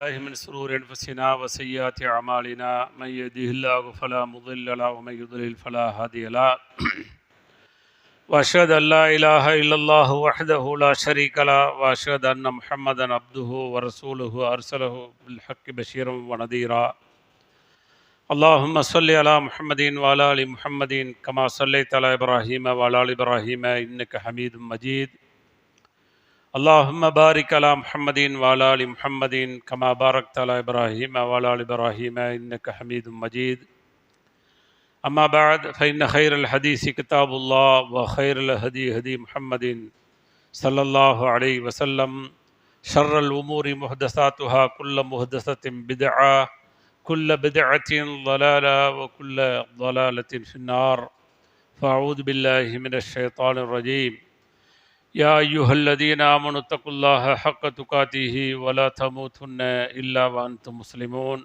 الله من شرور أنفسنا وسيئات أعمالنا من يهده الله فلا مضل له ومن يضلل فلا هادي له وأشهد أن لا إله إلا الله وحده لا شريك له وأشهد أن محمدا عبده ورسوله أرسله بالحق بشيرا ونذيرا اللهم صل على محمد وعلى آل محمد كما صليت على إبراهيم وعلى آل إبراهيم إنك حميد مجيد اللهم بارك على محمد وعلى آل محمد كما باركت على إبراهيم وعلى آل إبراهيم إنك حميد مجيد أما بعد فإن خير الحديث كتاب الله وخير الهدي هدي محمد صلى الله عليه وسلم شر الأمور محدثاتها كل محدثة بدعة كل بدعة ضلالة وكل ضلالة في النار فأعوذ بالله من الشيطان الرجيم يا أيها الذين آمنوا اتقوا الله حق تقاته ولا تموتن إلا وأنتم مسلمون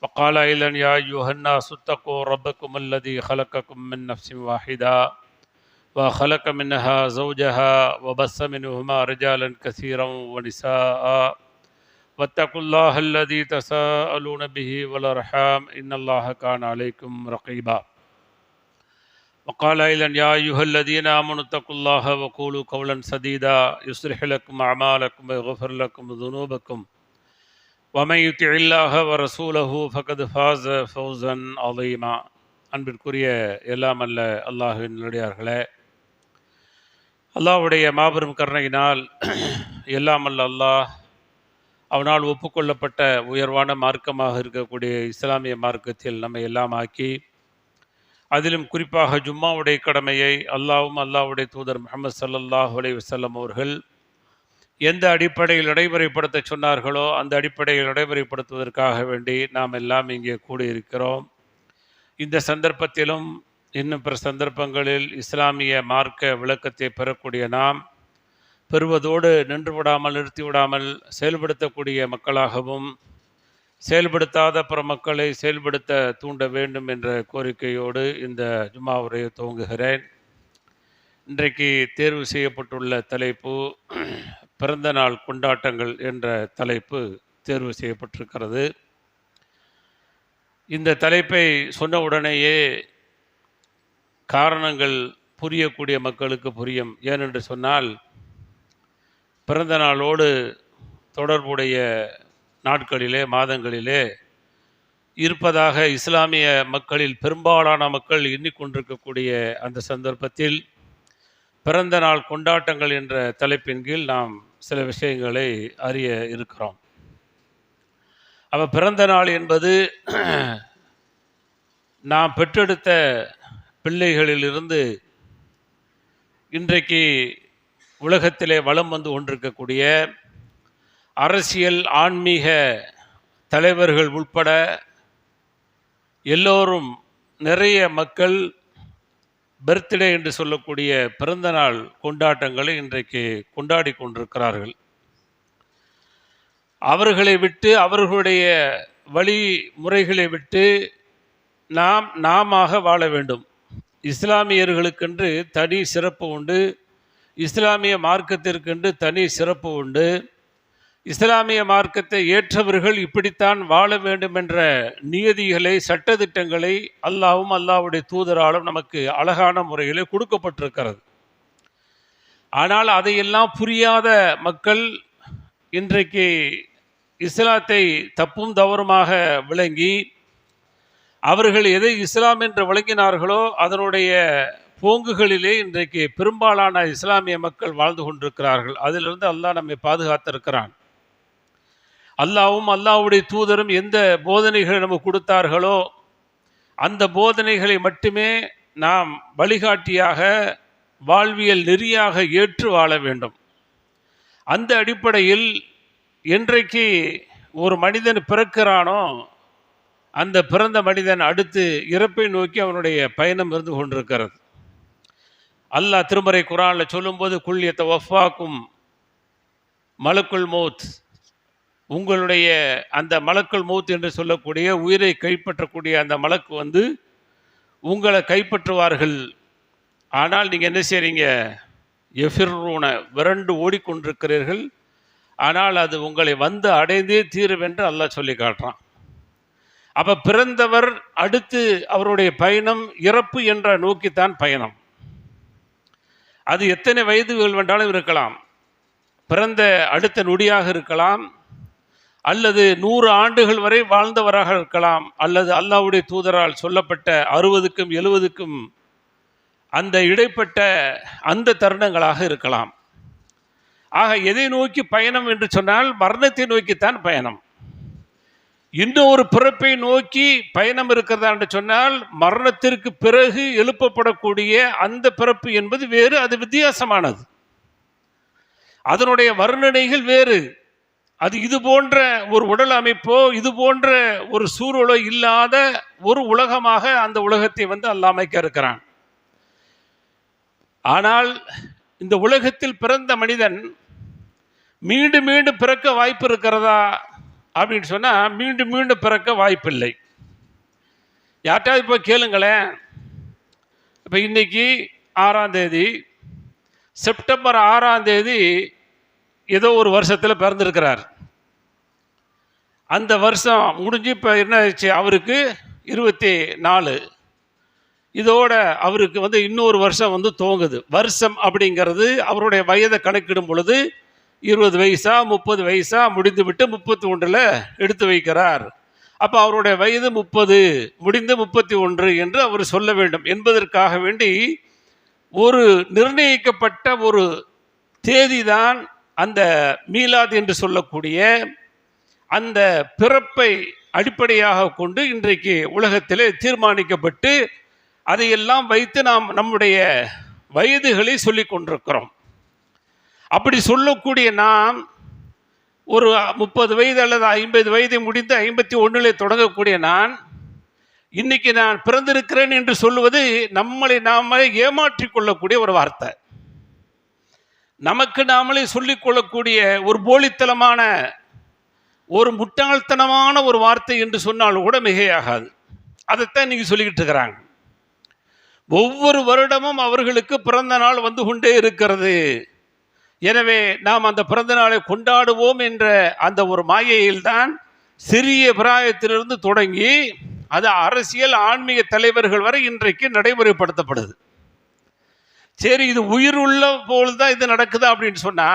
وقال أيضا يا أيها الناس اتقوا ربكم الذي خلقكم من نفس واحدة وخلق منها زوجها وبث منهما رجالا كثيرا ونساء واتقوا الله الذي تساءلون به والأرحام إن الله كان عليكم رقيبا وقال أيضا يا أيها الذين آمنوا اتقوا الله وقولوا قولا سديدا يصلح لكم أعمالكم ويغفر لكم ذنوبكم ومن يطع الله ورسوله فقد فاز فوزا عظيما அன்பிற்குரிய எல்லாம் அல்ல அல்லாஹ்வின் நல்லடியார்களே, அல்லாஹ்வுடைய மாபெரும் கருணையினால் எல்லாம் அல்ல அல்லாஹ் அவனால் ஒப்புக்கொள்ளப்பட்ட உயர்வான மார்க்கமாக இருக்கக்கூடிய இஸ்லாமிய மார்க்கத்தில் நம்மை எல்லாம் ஆக்கி, அதிலும் குறிப்பாக ஜும்மாவுடைய கடமையை அல்லாஹ்வும் அல்லாஹ்வுடைய தூதர் முஹம்மது ஸல்லல்லாஹு அலைஹி வஸல்லம் அவர்கள் எந்த அடிப்படையில் நடைமுறைப்படுத்த சொன்னார்களோ அந்த அடிப்படையில் நடைமுறைப்படுத்துவதற்காக வேண்டி நாம் எல்லாம் இங்கே கூடியிருக்கிறோம். இந்த சந்தர்ப்பத்திலும் இன்னும் பிற சந்தர்ப்பங்களில் இஸ்லாமிய மார்க்க விளக்கத்தை பெறக்கூடிய நாம் பெறுவதோடு நின்றுவிடாமல் நிறுத்திவிடாமல் செயல்படுத்தக்கூடிய மக்களாகவும் செயல்படுத்தாத பிற மக்களை செயல்படுத்த தூண்ட வேண்டும் என்ற கோரிக்கையோடு இந்த ஜும்மா உரையை துவங்குகிறேன். இன்றைக்கு தேர்வு செய்யப்பட்டுள்ள தலைப்பு பிறந்த நாள் கொண்டாட்டங்கள் என்ற தலைப்பு தேர்வு செய்யப்பட்டிருக்கிறது. இந்த தலைப்பை சொன்ன உடனேயே காரணங்கள் புரியக்கூடிய மக்களுக்கு புரியும். ஏனென்று சொன்னால், பிறந்த நாளோடு தொடர்புடைய நாட்களிலே மாதங்களிலே இருப்பதாக இஸ்லாமிய மக்களில் பெரும்பாலான மக்கள் எண்ணிக்கொண்டிருக்கக்கூடிய அந்த சந்தர்ப்பத்தில் பிறந்த நாள் கொண்டாட்டங்கள் என்ற தலைப்பின் கீழ் நாம் சில விஷயங்களை அறிய இருக்கிறோம். அப்போ பிறந்த நாள் என்பது நாம் பெற்றெடுத்த பிள்ளைகளிலிருந்து இன்றைக்கு உலகத்திலே வலம் வந்து கொண்டிருக்கக்கூடிய அரசியல் ஆன்மீக தலைவர்கள் உட்பட எல்லோரும் நிறைய மக்கள் பர்த்டே என்று சொல்லக்கூடிய பிறந்த நாள் கொண்டாட்டங்களை இன்றைக்கு கொண்டாடி கொண்டிருக்கிறார்கள். அவர்களை விட்டு, அவர்களுடைய வழிமுறைகளை விட்டு நாம வாழ வேண்டும். இஸ்லாமியர்களுக்கென்று தனி சிறப்பு உண்டு, இஸ்லாமிய மார்க்கத்திற்கென்று தனி சிறப்பு உண்டு. இஸ்லாமிய மார்க்கத்தை ஏற்றவர்கள் இப்படித்தான் வாழ வேண்டும் என்ற நியதிகளை, சட்டதிட்டங்களை அல்லாஹ்வும் அல்லாஹ்வுடைய தூதராலும் நமக்கு அழகான முறையிலே கொடுக்கப்பட்டிருக்கிறது. ஆனால் அதையெல்லாம் புரியாத மக்கள் இன்றைக்கு இஸ்லாத்தை தப்பும் தவறுமாக விளங்கி, அவர்கள் எதை இஸ்லாம் என்று விளங்கினார்களோ அதனுடைய போங்குகளிலே இன்றைக்கு பெரும்பாலான இஸ்லாமிய மக்கள் வாழ்ந்து கொண்டிருக்கிறார்கள். அதிலிருந்து அல்லாஹ் நம்மை பாதுகாத்திருக்கிறான். அல்லாஹ்வும் அல்லாஹ்வுடைய தூதரும் எந்த போதனைகளை நமக்கு கொடுத்தார்களோ அந்த போதனைகளை மட்டுமே நாம் வழிகாட்டியாக, வாழ்வியல் நெறியாக ஏற்று வாழ வேண்டும். அந்த அடிப்படையில் என்றைக்கு ஒரு மனிதன் பிறக்கிறானோ அந்த பிறந்த மனிதன் அடுத்து இறப்பை நோக்கி அவனுடைய பயணம் இருந்து கொண்டிருக்கிறது. அல்லாஹ் திருமறை குர்ஆனில் சொல்லும்போது, குல் யதவஃபாக்கும் மலக்குல் மௌத், உங்களுடைய அந்த மலக்குல் மௌத் என்று சொல்லக்கூடிய உயிரை கைப்பற்றக்கூடிய அந்த மலக்கு வந்து உங்களை கைப்பற்றுவார்கள். ஆனால் நீங்கள் என்ன செய்கிறீங்க? எஃபிர்ரூன, விரண்டு ஓடிக்கொண்டிருக்கிறீர்கள். ஆனால் அது உங்களை வந்து அடைந்தே தீருவென்று அல்லாஹ் சொல்லி காட்டுறான். அப்போ பிறந்தவர் அடுத்து அவருடைய பயணம் இறப்பு என்ற நோக்கித்தான் பயணம். அது எத்தனை வயதுகள் வேண்டாலும் இருக்கலாம், பிறந்த அடுத்த நொடியாக இருக்கலாம், அல்லது 100 ஆண்டுகள் வரை வாழ்ந்தவராக இருக்கலாம், அல்லது அல்லாஹ்வுடைய தூதரால் சொல்லப்பட்ட 60க்கும் 70க்கும் அந்த இடைப்பட்ட அந்த தருணங்களாக இருக்கலாம். ஆக எதை நோக்கி பயணம் என்று சொன்னால் மரணத்தை நோக்கித்தான் பயணம். இன்னும் ஒரு பிறப்பை நோக்கி பயணம் இருக்கிறதா என்று சொன்னால் மரணத்திற்கு பிறகு எழுப்பப்படக்கூடிய அந்த பிறப்பு என்பது வேறு, அது வித்தியாசமானது, அதனுடைய வர்ணனைகள் வேறு. அது இது போன்ற ஒரு உடல் அமைப்போ இது போன்ற ஒரு சூழலோ இல்லாத ஒரு உலகமாக அந்த உலகத்தை அல்லாஹ் அமைக்க இருக்கிறான். ஆனால் இந்த உலகத்தில் பிறந்த மனிதன் மீண்டும் மீண்டும் பிறக்க வாய்ப்பு இருக்கிறதா அப்படின்னு சொன்னால் மீண்டும் மீண்டும் பிறக்க வாய்ப்பில்லை. யார்ட்டாவது இப்போ கேளுங்களேன், இப்போ இன்னைக்கு 6ஆம் தேதி, செப்டம்பர் 6ஆம் தேதி ஏதோ ஒரு வருஷத்தில் பிறந்திருக்கிறார். அந்த வருஷம் முடிஞ்சு இப்போ என்ன ஆச்சு, அவருக்கு 24. இதோட அவருக்கு இன்னொரு வருஷம் துவங்குது. வருஷம் அப்படிங்கிறது அவருடைய வயதை கணக்கிடும் பொழுது 20 வயசா 30 வயசா முடிந்து விட்டு 31 எடுத்து வைக்கிறார். அப்போ அவருடைய வயது 30 முடிந்து 31 என்று அவர் சொல்ல வேண்டும் என்பதற்காக வேண்டி ஒரு நிர்ணயிக்கப்பட்ட ஒரு தேதி தான் அந்த மீலாத் என்று சொல்லக்கூடிய அந்த பிறப்பை அடிப்படையாக கொண்டு இன்றைக்கு உலகத்திலே தீர்மானிக்கப்பட்டு அதையெல்லாம் வைத்து நாம் நம்முடைய வயதுகளை சொல்லி கொண்டிருக்கிறோம். அப்படி சொல்லக்கூடிய நாம் ஒரு 30 வயது அல்லது 50 வயதை முடிந்து 51 தொடங்கக்கூடிய நான் இன்னைக்கு நான் பிறந்திருக்கிறேன் என்று சொல்லுவது நம்மளை நாமளே ஏமாற்றிக் கொள்ளக்கூடிய ஒரு வார்த்தை, நமக்கு நாமளே சொல்லிக் கொள்ளக்கூடிய ஒரு போலித்தனமான ஒரு முட்டாள்தனமான ஒரு வார்த்தை என்று சொன்னாலும் கூட மிகையாகாது. அதைத்தான் இன்னைக்கு சொல்லிக்கிட்டு இருக்கிறாங்க. ஒவ்வொரு வருடமும் அவர்களுக்கு பிறந்த நாள் வந்து கொண்டே இருக்கிறது. எனவே நாம் அந்த பிறந்த நாளை கொண்டாடுவோம் என்ற அந்த ஒரு மாயையில்தான் சிறிய பிராயத்திலிருந்து தொடங்கி அது அரசியல் ஆன்மீக தலைவர்கள் வரை இன்றைக்கு நடைமுறைப்படுத்தப்படுது. சரி, இது உயிர் உள்ள போல்தான் இது நடக்குதா அப்படின்னு சொன்னா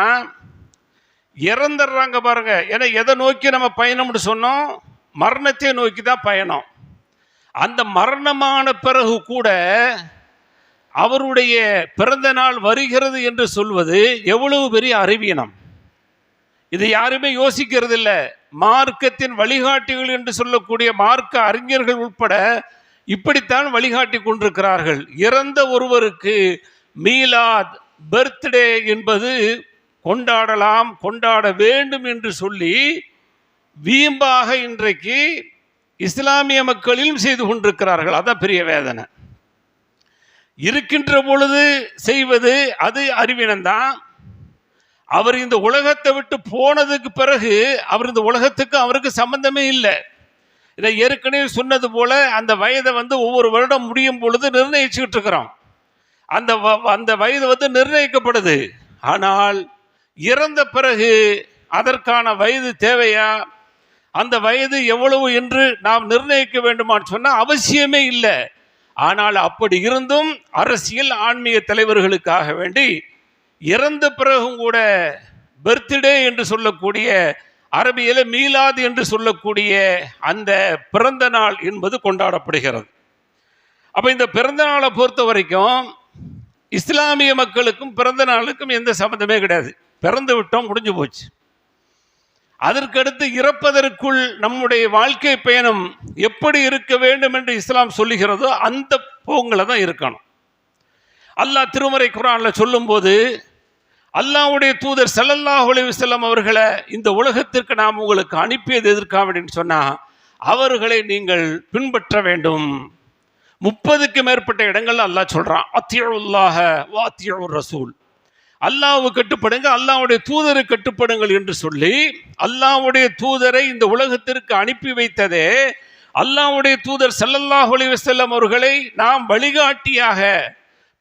இறந்துடுறாங்க பாருங்க. ஏன்னா எதை நோக்கி நம்ம பயணம்னு சொன்னோம், மரணத்தை நோக்கி தான் பயணம். அந்த மரணமான பிறகு கூட அவருடைய பிறந்த நாள் வருகிறது என்று சொல்வது எவ்வளவு பெரிய அறிவீனம். இது யாருமே யோசிக்கிறது இல்லை. மார்க்கத்தின் வழிகாட்டிகள் என்று சொல்லக்கூடிய மார்க்க அறிஞர்கள் உட்பட இப்படித்தான் வழிகாட்டி கொண்டிருக்கிறார்கள். இறந்த ஒருவருக்கு மீலாத் பர்த்டே என்பது கொண்டாடலாம், கொண்டாட வேண்டும் என்று சொல்லி வீம்பாக இன்றைக்கு இஸ்லாமிய மக்களிலும் செய்து கொண்டிருக்கிறார்கள். அதான் பெரிய வேதனை. இருக்கின்ற பொழுது செய்வது அது அறிவீனம்தான். அவர் இந்த உலகத்தை விட்டு போனதுக்கு பிறகு அவர் இந்த உலகத்துக்கு அவருக்கு சம்பந்தமே இல்லை. இதை ஏற்கனவே சொன்னது போல அந்த வயதை ஒவ்வொரு வருடம் முடியும் பொழுது நிர்ணயிச்சுக்கிட்டு இருக்கிறோம். அந்த வயது நிர்ணயிக்கப்படுது. ஆனால் இறந்த பிறகு அதற்கான வயது தேவையா, அந்த வயது எவ்வளவு என்று நாம் நிர்ணயிக்க வேண்டுமான்னு சொன்னால் அவசியமே இல்லை. ஆனால் அப்படி இருந்தும் அரசியல் ஆன்மீக தலைவர்களுக்காக வேண்டி இறந்த பிறகும் கூட பர்த்டே என்று சொல்லக்கூடிய அரபியில மீலாது என்று சொல்லக்கூடிய அந்த பிறந்த நாள் என்பது கொண்டாடப்படுகிறது. அப்போ இந்த பிறந்த நாளை பொறுத்த வரைக்கும் இஸ்லாமிய மக்களுக்கும் பிறந்த நாளுக்கும் எந்த சம்பந்தமே கிடையாது. பிறந்து விட்டோம், முடிஞ்சு போச்சு. அதற்கடுத்து இறப்பதற்குள் நம்முடைய வாழ்க்கை பயணம் எப்படி இருக்க வேண்டும் என்று இஸ்லாம் சொல்லுகிறதோ அந்த போங்களை தான் இருக்கணும். அல்லாஹ் திருமறை குர்ஆன்ல சொல்லும்போது அல்லாஹ்வுடைய தூதர் ஸல்லல்லாஹு அலைஹி வஸல்லம் அவர்களை இந்த உலகத்திற்கு நாம் உங்களுக்கு அனுப்பியது எதற்காக அப்படின்னு சொன்னால் அவர்களை நீங்கள் பின்பற்ற வேண்டும். 30க்கு மேற்பட்ட இடங்கள்ல அல்லாஹ் சொல்றான், அத்தியுல்லாஹ வ அத்தியுர் ரசூல், அல்லாஹ்வுக்கு கட்டுப்படுங்க, அல்லாஹ்வுடைய தூதருக்கு கட்டுப்படுங்கள் என்று சொல்லி அல்லாஹ்வுடைய தூதரை இந்த உலகத்திற்கு அனுப்பி வைத்ததே அல்லாஹ்வுடைய தூதர் ஸல்லல்லாஹு அலைஹி வஸல்லம் அவர்களை நாம் வழிகாட்டியாக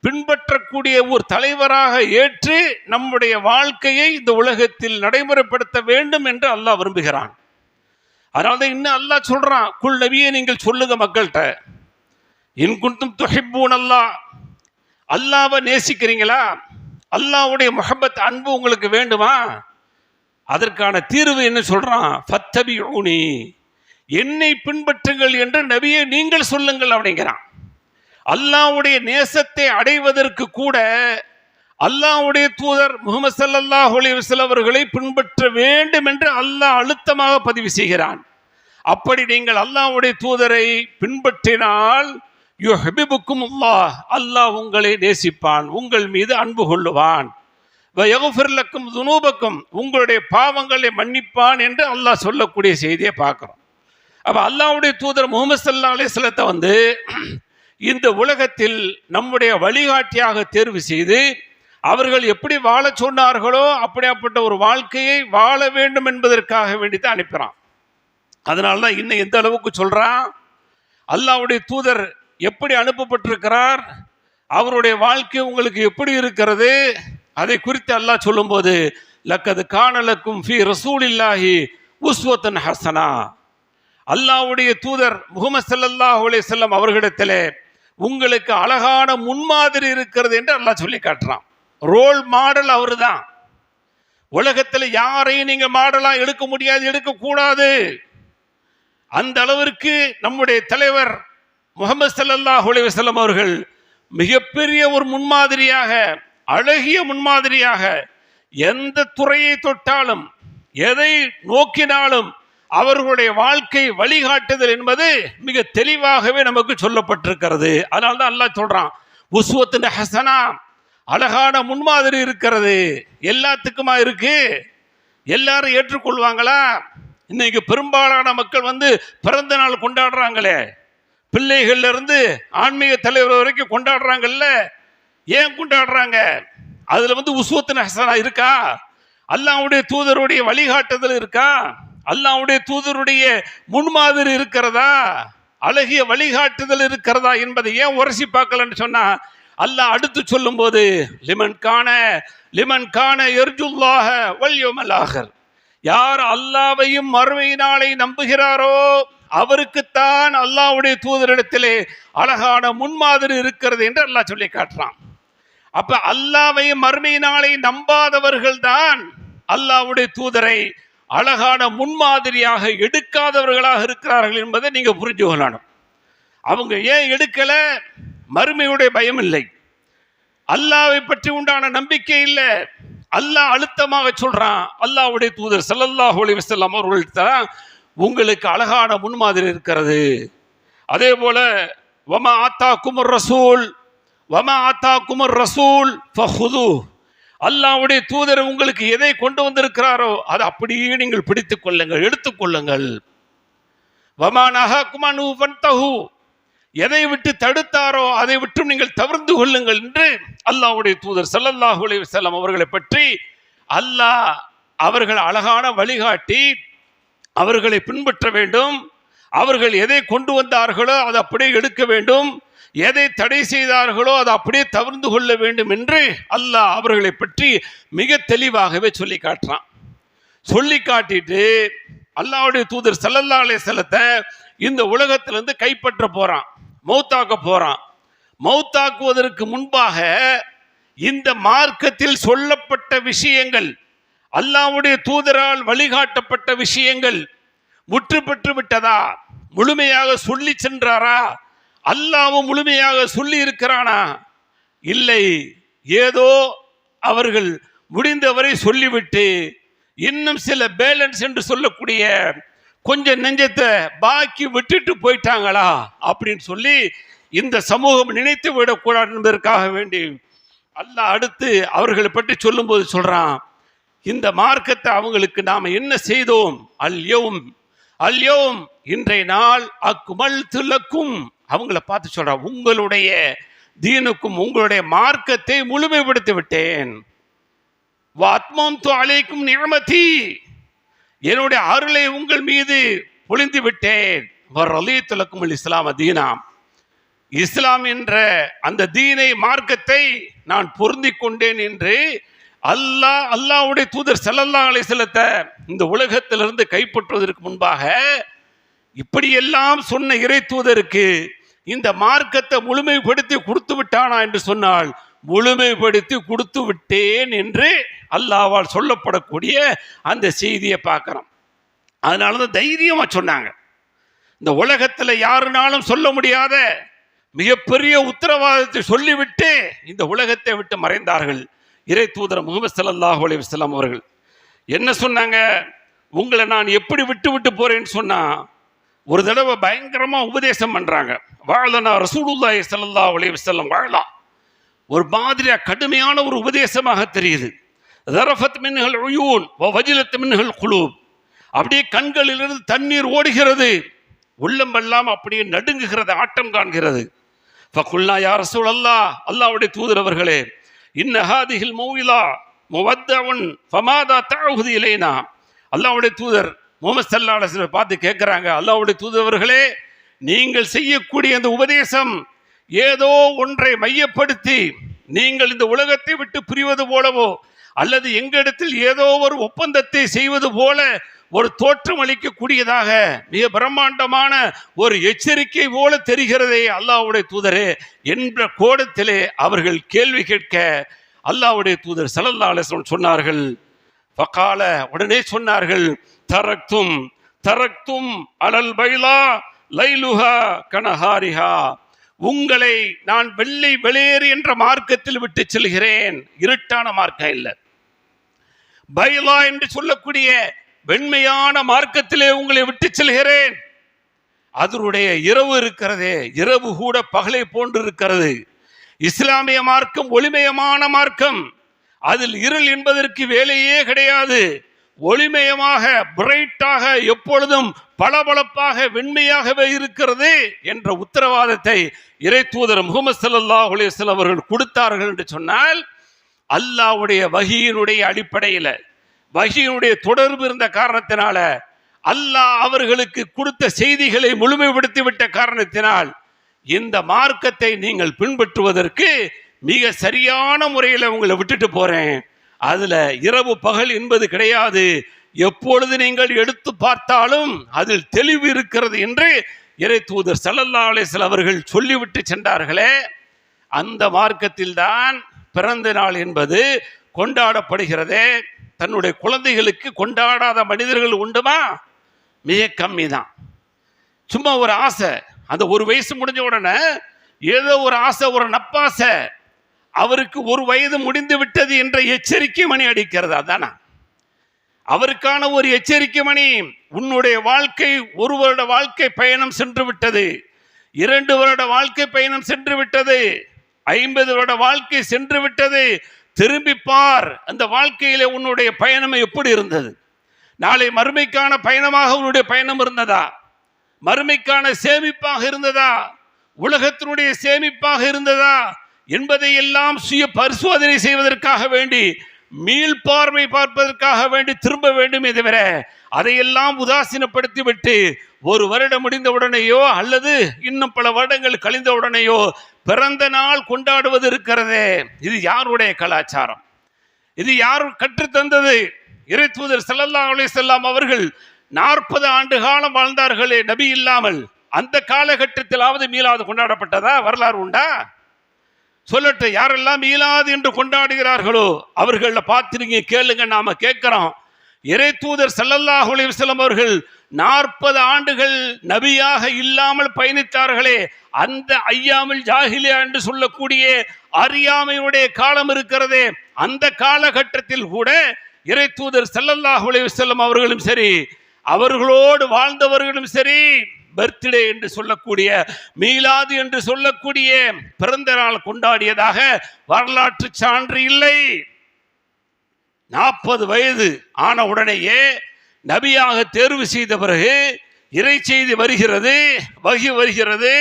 பின்பற்றக்கூடிய ஒரு தலைவராக ஏற்று நம்முடைய வாழ்க்கையை இந்த உலகத்தில் நடைமுறைப்படுத்த வேண்டும் என்று அல்லாஹ் விரும்புகிறான். அதனால்தான் இன்னும் அல்லாஹ் சொல்றான், குல் நபியே நீங்கள் சொல்லுங்க மக்கள்கிட்ட, இன் குன்தும் துஹிப்பூன் அல்லாஹ், அல்லாஹ்வை நேசிக்கிறீங்களா, அல்லாஹ்வுடைய முஹப்பத் அன்பு உங்களுக்கு வேண்டுமா, அதற்கான தீர்வு என்ன சொல்றான், ஃபத்தபிஊனி, என்னை பின்பற்றுங்கள் என்று நபியே நீங்கள் சொல்லுங்கள் அப்படிங்கிறான். அல்லாஹ்வுடைய நேசத்தை அடைவதற்கு கூட அல்லாஹ்வுடைய தூதர் முஹம்மது ஸல்லல்லாஹு அலைஹி வஸல்லம் அவர்களை பின்பற்ற வேண்டும் என்று அல்லாஹ் அழுத்தமாக பதிவு செய்கிறான். அப்படி நீங்கள் அல்லாஹ்வுடைய தூதரை பின்பற்றினால் யுஹிப்புக்குமுல்லாஹ், அல்லாஹ் உங்களை நேசிப்பான், உங்கள் மீது அன்பு கொள்ளுவான். வயக்ஃபிர் லக்கும் துனூபக்கும், உங்களுடைய பாவங்களை மன்னிப்பான் என்று அல்லாஹ் சொல்லக்கூடிய செய்தியை பார்க்கிறோம். அப்ப அல்லாஹ்வுடைய தூதர் முஹம்மது ஸல்லல்லாஹு அலைஹி வஸல்லம் இந்த உலகத்தில் நம்முடைய வழிகாட்டியாக தேர்வு செய்து அவர்கள் எப்படி வாழ சொன்னார்களோ அப்படியாப்பட்ட ஒரு வாழ்க்கையை வாழ வேண்டும் என்பதற்காக வேண்டித்தான் அனுப்புகிறான். அதனால தான் இன்னும் எந்த அளவுக்கு சொல்றான், அல்லாஹ்வுடைய தூதர் எப்படி அனுப்பப்பட்டிருக்கிறார், அவருடைய வாழ்க்கை உங்களுக்கு எப்படி இருக்கிறது, அதை குறித்து அல்லாஹ் சொல்லும்போது லக்கது கானலக்கும் ஃபீ ரசூலில்லாஹி உஸ்வத்துன் ஹஸனா, அல்லாஹ்வுடைய தூதர் முஹம்மது ஸல்லல்லாஹு அலைஹி வஸல்லம் அவர்களிடத்திலே உங்களுக்கு அழகான முன்மாதிரி இருக்கிறது என்று அல்லாஹ் சொல்லி காட்டுறான். ரோல் மாடல் அவரு தான். உலகத்தில் யாரையும் நீங்க மாடலா எடுக்க முடியாது, எடுக்கக்கூடாது. அந்த அளவிற்கு நம்முடைய தலைவர் முஹம்மது ஸல்லல்லாஹு அலைஹி வஸல்லம் அவர்கள் மிகப்பெரிய ஒரு முன்மாதிரியாக, அழகிய முன்மாதிரியாக, எந்த துறையை தொட்டாலும் எதை நோக்கினாலும் அவர்களுடைய வாழ்க்கை வழிகாட்டுதல் என்பது மிக தெளிவாகவே நமக்கு சொல்லப்பட்டிருக்கிறது. அதனால தான் அல்லாஹ் சொல்றான், உஸ்வத்துன் ஹஸனா, அழகான முன்மாதிரி இருக்கிறது. எல்லாத்துக்குமா இருக்கு? எல்லாரும் ஏற்றுக்கொள்வாங்களா? இன்னைக்கு பெரும்பாலான மக்கள் பிறந்த நாள் கொண்டாடுறாங்களே, பிள்ளைகள்ல இருந்து ஆன்மீக தலைவர் வரைக்கும் கொண்டாடுறாங்கல்ல. ஏன் கொண்டாடுறாங்க? அதுல உஸ்வத்துன் ஹஸனா இருக்கா? அல்லாஹ்வுடைய தூதருடைய வழிகாட்டுதல் இருக்கா? அல்லாஹ்வுடைய தூதருடைய முன்மாதிரி இருக்கிறதா? அழகிய வழிகாட்டுதல் இருக்கிறதா என்பதை ஏன் உரசி பார்க்கலன்னு சொன்னா, அல்லாஹ் அடுத்து சொல்லும் போது லிமன் கான யர்ஜுல்லாஹ வல் யௌமல் ஆகிர், யார் அல்லாஹ்வையும் மறுமை நாளை நம்புகிறாரோ அவருக்குத்தான் அல்லாஹ்வுடைய தூதரிடத்திலே அழகான முன்மாதிரி இருக்கிறது என்று அல்லாஹ் சொல்லி காட்டுறான். அப்ப அல்லாஹ்வையும் மறுமை நாளை நம்பாதவர்கள் தான் அல்லாஹ்வுடைய தூதரை அழகான முன்மாதிரியாக எடுக்காதவர்களாக இருக்கிறார்கள் என்பதை நீங்க புரிஞ்சு கொள்ளணும். அவங்க ஏன் எடுக்கல? மறுமையுடைய பயம் இல்லை, அல்லாஹ்வை பற்றி உண்டான நம்பிக்கை இல்லை. அல்லாஹ் அழுத்தமாக சொல்றான், அல்லாஹ்வுடைய தூதர் ஸல்லல்லாஹு அலைஹி வஸல்லம் அவர்கள்ட்ட உங்களுக்கு அழகான முன்மாதிரி இருக்கிறது. அதே போல வமா ஆத்தாக்குமுர் ரசூல் ஃபஹுது, அல்லாஹ்வுடைய தூதர் உங்களுக்கு எதை கொண்டு வந்திருக்கிறாரோ அதை அப்படியே நீங்கள் பிடித்துக் கொள்ளுங்கள், எடுத்துக்கொள்ளுங்கள். வமா நஹாக்கும் அன்ஹு ஃபன்தஹு, எதை விட்டு தடுத்தாரோ அதை விட்டு நீங்கள் தவிர்த்து கொள்ளுங்கள் என்று அல்லாஹ்வுடைய தூதர் ஸல்லல்லாஹு அலைஹி வஸல்லம் அவர்களை பற்றி அல்லாஹ் அவர்கள் அழகான வழிகாட்டி அவர்களை பின்பற்ற வேண்டும். அவர்கள் எதை கொண்டு வந்தார்களோ அதை அப்படியே எடுக்க வேண்டும், எதை தடை செய்தார்களோ அதை அப்படியே தவிர்த்து கொள்ள வேண்டும் என்று அல்லாஹ் அவர்களை பற்றி மிக தெளிவாகவே சொல்லி காட்டுறான். சொல்லி காட்டிட்டு அல்லாஹ்வுடைய தூதர் ஸல்லல்லாஹு அலைஹி வஸல்லத்தை இந்த உலகத்திலிருந்து கைப்பற்ற போறான், மௌத்தாக்க போறான். மௌத்தாக்குவதற்கு முன்பாக இந்த மார்க்கத்தில் சொல்லப்பட்ட விஷயங்கள், அல்லாஹ்வுடைய தூதரால் வழிகாட்டப்பட்ட விஷயங்கள் முற்று பெற்று விட்டதா? முழுமையாக சொல்லி சென்றாரா? அல்லாஹ்வும் முழுமையாக சொல்லி இருக்கிறானா? இல்லை, ஏதோ அவர்கள் முடிந்தவரை சொல்லிவிட்டு இன்னும் சில பேலன்ஸ் என்று சொல்லக்கூடிய கொஞ்சம் நெஞ்சத்தை பாக்கி விட்டுட்டு போயிட்டாங்களா அப்படின்னு சொல்லி இந்த சமூகம் நினைத்து விடக்கூடாது என்பதற்காக வேண்டி அல்லாஹ் அடுத்து அவர்களை பற்றி சொல்லும்போது சொல்றான், இந்த மார்க்கத்தை அவங்களுக்கு நாம என்ன செய்தோம், அல்யவும் இன்றைய நாள் அக்மல்து லக்கும், அவங்கள பார்த்து சொல்றான், உங்களுடைய தீனுக்கும் உங்களுடைய மார்க்கத்தை முழுமைப்படுத்தி விட்டேன். வஅத்மம்து அலைக்கும் நிஅமதி, என்னுடைய அருளை உங்கள் மீது பொழிந்து விட்டேன். வரலீது லக்குமுல் இஸ்லாம தீனா, இஸ்லாம் என்ற அந்த தீனை மார்க்கத்தை நான் பொருந்தி கொண்டேன் என்று அல்லாஹ்வுடைய தூதர் ஸல்லல்லாஹு அலைஹி வஸல்லத்தை இந்த உலகத்திலிருந்து கைப்பற்றுவதற்கு முன்பாக இப்படியெல்லாம் சொன்ன இறை தூதருக்கு இந்த மார்க்கத்தை முழுமைப்படுத்தி கொடுத்து விட்டானா என்று சொன்னால் முழுமைப்படுத்தி கொடுத்து விட்டேன் என்று அல்லாஹ்வால் சொல்லப்படக்கூடிய அந்த செய்தியை பார்க்கிறோம். அதனால தான் தைரியமா சொன்னாங்க. இந்த உலகத்தில் யாருனாலும் சொல்ல முடியாத மிகப்பெரிய உத்தரவாதத்தை சொல்லிவிட்டு இந்த உலகத்தை விட்டு மறைந்தார்கள் இறை தூதர் முஹம்மது ஸல்லல்லாஹு அலைஹி வஸல்லம் அவர்கள். என்ன சொன்னாங்க? உங்களை நான் எப்படி விட்டு விட்டு போறேன்னு சொன்னா, ஒரு தடவை பயங்கரமா உபதேசம் பண்றாங்க. வாழனா ரசூலுல்லாஹி ஸல்லல்லாஹு அலைஹி வஸல்லம் வாழலாம். ஒரு மாதிரியா கடுமையான ஒரு உபதேசமாக தெரியுது. ஸரஃபத் மின்ஹல் உயூன் வ வஜிலத் மின்ஹல் குலூப். அப்படியே கண்களிலிருந்து தண்ணீர் ஓடுகிறது, உள்ளம்பெல்லாம் அப்படியே நடுங்குகிறது, ஆட்டம் காண்கிறது. ஃபகுல்னா யா ரசூலல்லாஹ், அல்லாஹ்வுடைய தூதர் அவர்களே, இன்ன ஹாதிஹில் மௌஇலா முவத்தஉன் ஃபமாதா தஅஹுது இலைனா. அல்லாஹ்வுடைய தூதர் முஹம்மது ஸல்லல்லாஹு அலைஹி வஸல்லம் பார்த்து கேட்குறாங்க, அல்லாஹ்வுடைய தூதர் அவர்களே, நீங்கள் செய்யக்கூடிய அந்த உபதேசம் ஏதோ ஒன்றை மையப்படுத்தி நீங்கள் இந்த உலகத்தை விட்டு பிரிவது போலவோ அல்லது எங்களிடத்தில் ஏதோ ஒரு ஒப்பந்தத்தை செய்வது போல ஒரு தோற்றம் அளிக்கக்கூடியதாக மிக பிரம்மாண்டமான ஒரு எச்சரிக்கை போல தெரிகிறதே அல்லாஹ்வுடைய தூதரே என்ற கோணத்திலே அவர்கள் கேள்வி கேட்க அல்லாஹ்வுடைய தூதர் ஸல்லல்லாஹு அலைஹி வஸல்லம் சொன்னார்கள். ஃபகால, உடனே சொன்னார்கள், தரக்தும் தரக்தும் அலல் பைலா லைலுஹா கனஹாரிஹா. உங்களை நான் வெள்ளை வெளியேறு என்ற மார்க்கத்தில் விட்டு செல்கிறேன். இருட்டான மார்க்கம் இல்லை, பைலா என்று சொல்லக்கூடிய வெண்மையான மார்க்கத்திலே உங்களை விட்டு செல்கிறேன். அதனுடைய இரவு இருக்கிறதே, இரவு கூட பகலை போன்று இருக்கிறது. இஸ்லாமிய மார்க்கம் ஒளிமயமான மார்க்கம். அதில் இருள் என்பதற்கு வேலையே கிடையாது. ஒளிமயமாக, பிரைட்டாக, எப்பொழுதும் பளபளப்பாக, வெண்மையாகவே இருக்கிறது என்ற உத்தரவாதத்தை இறை தூதர் முஹம்மது ஸல்லல்லாஹு அலைஹி வஸல்லம் அவர்கள் கொடுத்தார்கள் என்று சொன்னால், அல்லாஹ்வுடைய வஹியினுடைய அடிப்படையில், வஹியினுடைய தொடர்பு இருந்த காரணத்தினால, அல்லாஹ் அவர்களுக்கு கொடுத்த செய்திகளை முழுமைப்படுத்தி விட்ட காரணத்தினால், இந்த மார்க்கத்தை நீங்கள் பின்பற்றுவதற்கு மிக சரியான முறையில் உங்களை விட்டுட்டு போறேன். அதுல இரவு பகல் என்பது கிடையாது. எப்பொழுது நீங்கள் எடுத்து பார்த்தாலும் அதில் தெளிவு இருக்கிறது என்று இறை தூதர் ஸல்லல்லாஹு அலைஹி வஸல்லம் அவர்கள் சொல்லிவிட்டு சென்றார்களே, அந்த மார்க்கத்தில் தான் பிறந்த நாள் என்பது கொண்டாடப்படுகிறதே. தன்னுடைய குழந்தைகளுக்கு கொண்டாடாத மனிதர்கள் உண்டுமா? மிக கம்மி தான். சும்மா ஒரு ஆசை, அந்த ஒரு வயசு முடிஞ்ச உடனே ஏதோ ஒரு ஆசை, ஒரு நப்பாசை, அவருக்கு ஒரு வயது முடிந்து விட்டது என்ற எச்சரிக்கை மணி அடிக்கிறது. அதானா அவருக்கான ஒரு எச்சரிக்கை மணி. உன்னுடைய வாழ்க்கை 1 வருட வாழ்க்கை பயணம் சென்று விட்டது, 2 வருட வாழ்க்கை பயணம் சென்று விட்டது, 50 வருட வாழ்க்கை சென்று விட்டது. திரும்பி பார், அந்த வாழ்க்கையிலே உன்னுடைய பயணம் எப்படி இருந்தது? நாளை மறுமைக்கான பயணமாக உன்னுடைய பயணம் இருந்ததா? மறுமைக்கான சேமிப்பாக இருந்ததா? உலகத்தினுடைய சேமிப்பாக இருந்ததா என்பதை எல்லாம் சுய பரிசோதனை செய்வதற்காக வேண்டி, மீள்பார்வை பார்ப்பதற்காக வேண்டி திரும்ப வேண்டுமே தவிர அதையெல்லாம் உதாசீனப்படுத்தி விட்டு 1 வருடம் முடிந்த உடனேயோ அல்லது இன்னும் பல வருடங்கள் கழிந்த உடனேயோ பிறந்த நாள் கொண்டாடுவது இருக்கிறதே, இது யாருடைய கலாச்சாரம்? இது யார் கற்றுத்தந்தது? இறை தூதர் ஸல்லல்லாஹு அலைஹி வஸல்லம் அவர்கள் 40 ஆண்டு காலம் வாழ்ந்தார்களே நபி இல்லாமல். அந்த காலகட்டத்திலாவது மீலாது கொண்டாடப்பட்டதா? வரலாறு உண்டா? சொல்லட்டு. யாரெல்லாம் மீலாது என்று கொண்டாடுகிறார்களோ அவர்களை பார்த்து நீங்க கேளுங்க, நாம கேட்கிறோம். இறை தூதர் ஸல்லல்லாஹு அலைஹி வஸல்லம் அவர்கள் 40 ஆண்டுகள் நபியாக இல்லாமல் பயணித்தார்களே, அந்த ஐயாமில் ஜாஹிலியா என்று சொல்லக்கூடிய அறியாமையுடைய காலம் இருக்கிறதே, அந்த காலகட்டத்தில் கூட இறை தூதர் ஸல்லல்லாஹு அலைஹி வஸல்லம் அவர்களும் சரி, அவர்களோடு வாழ்ந்தவர்களும் சரி, பர்த்டே என்று சொல்லக்கூடிய, மீலாது என்று சொல்லக்கூடிய பிறந்த நாள் கொண்டாடியதாக வரலாற்று சான்று இல்லை. 40 வயது ஆன உடனேயே நபியாக தேர்வு செய்த பிறகு இறை செய்தி வருகிறது, வஹி வருகிறது.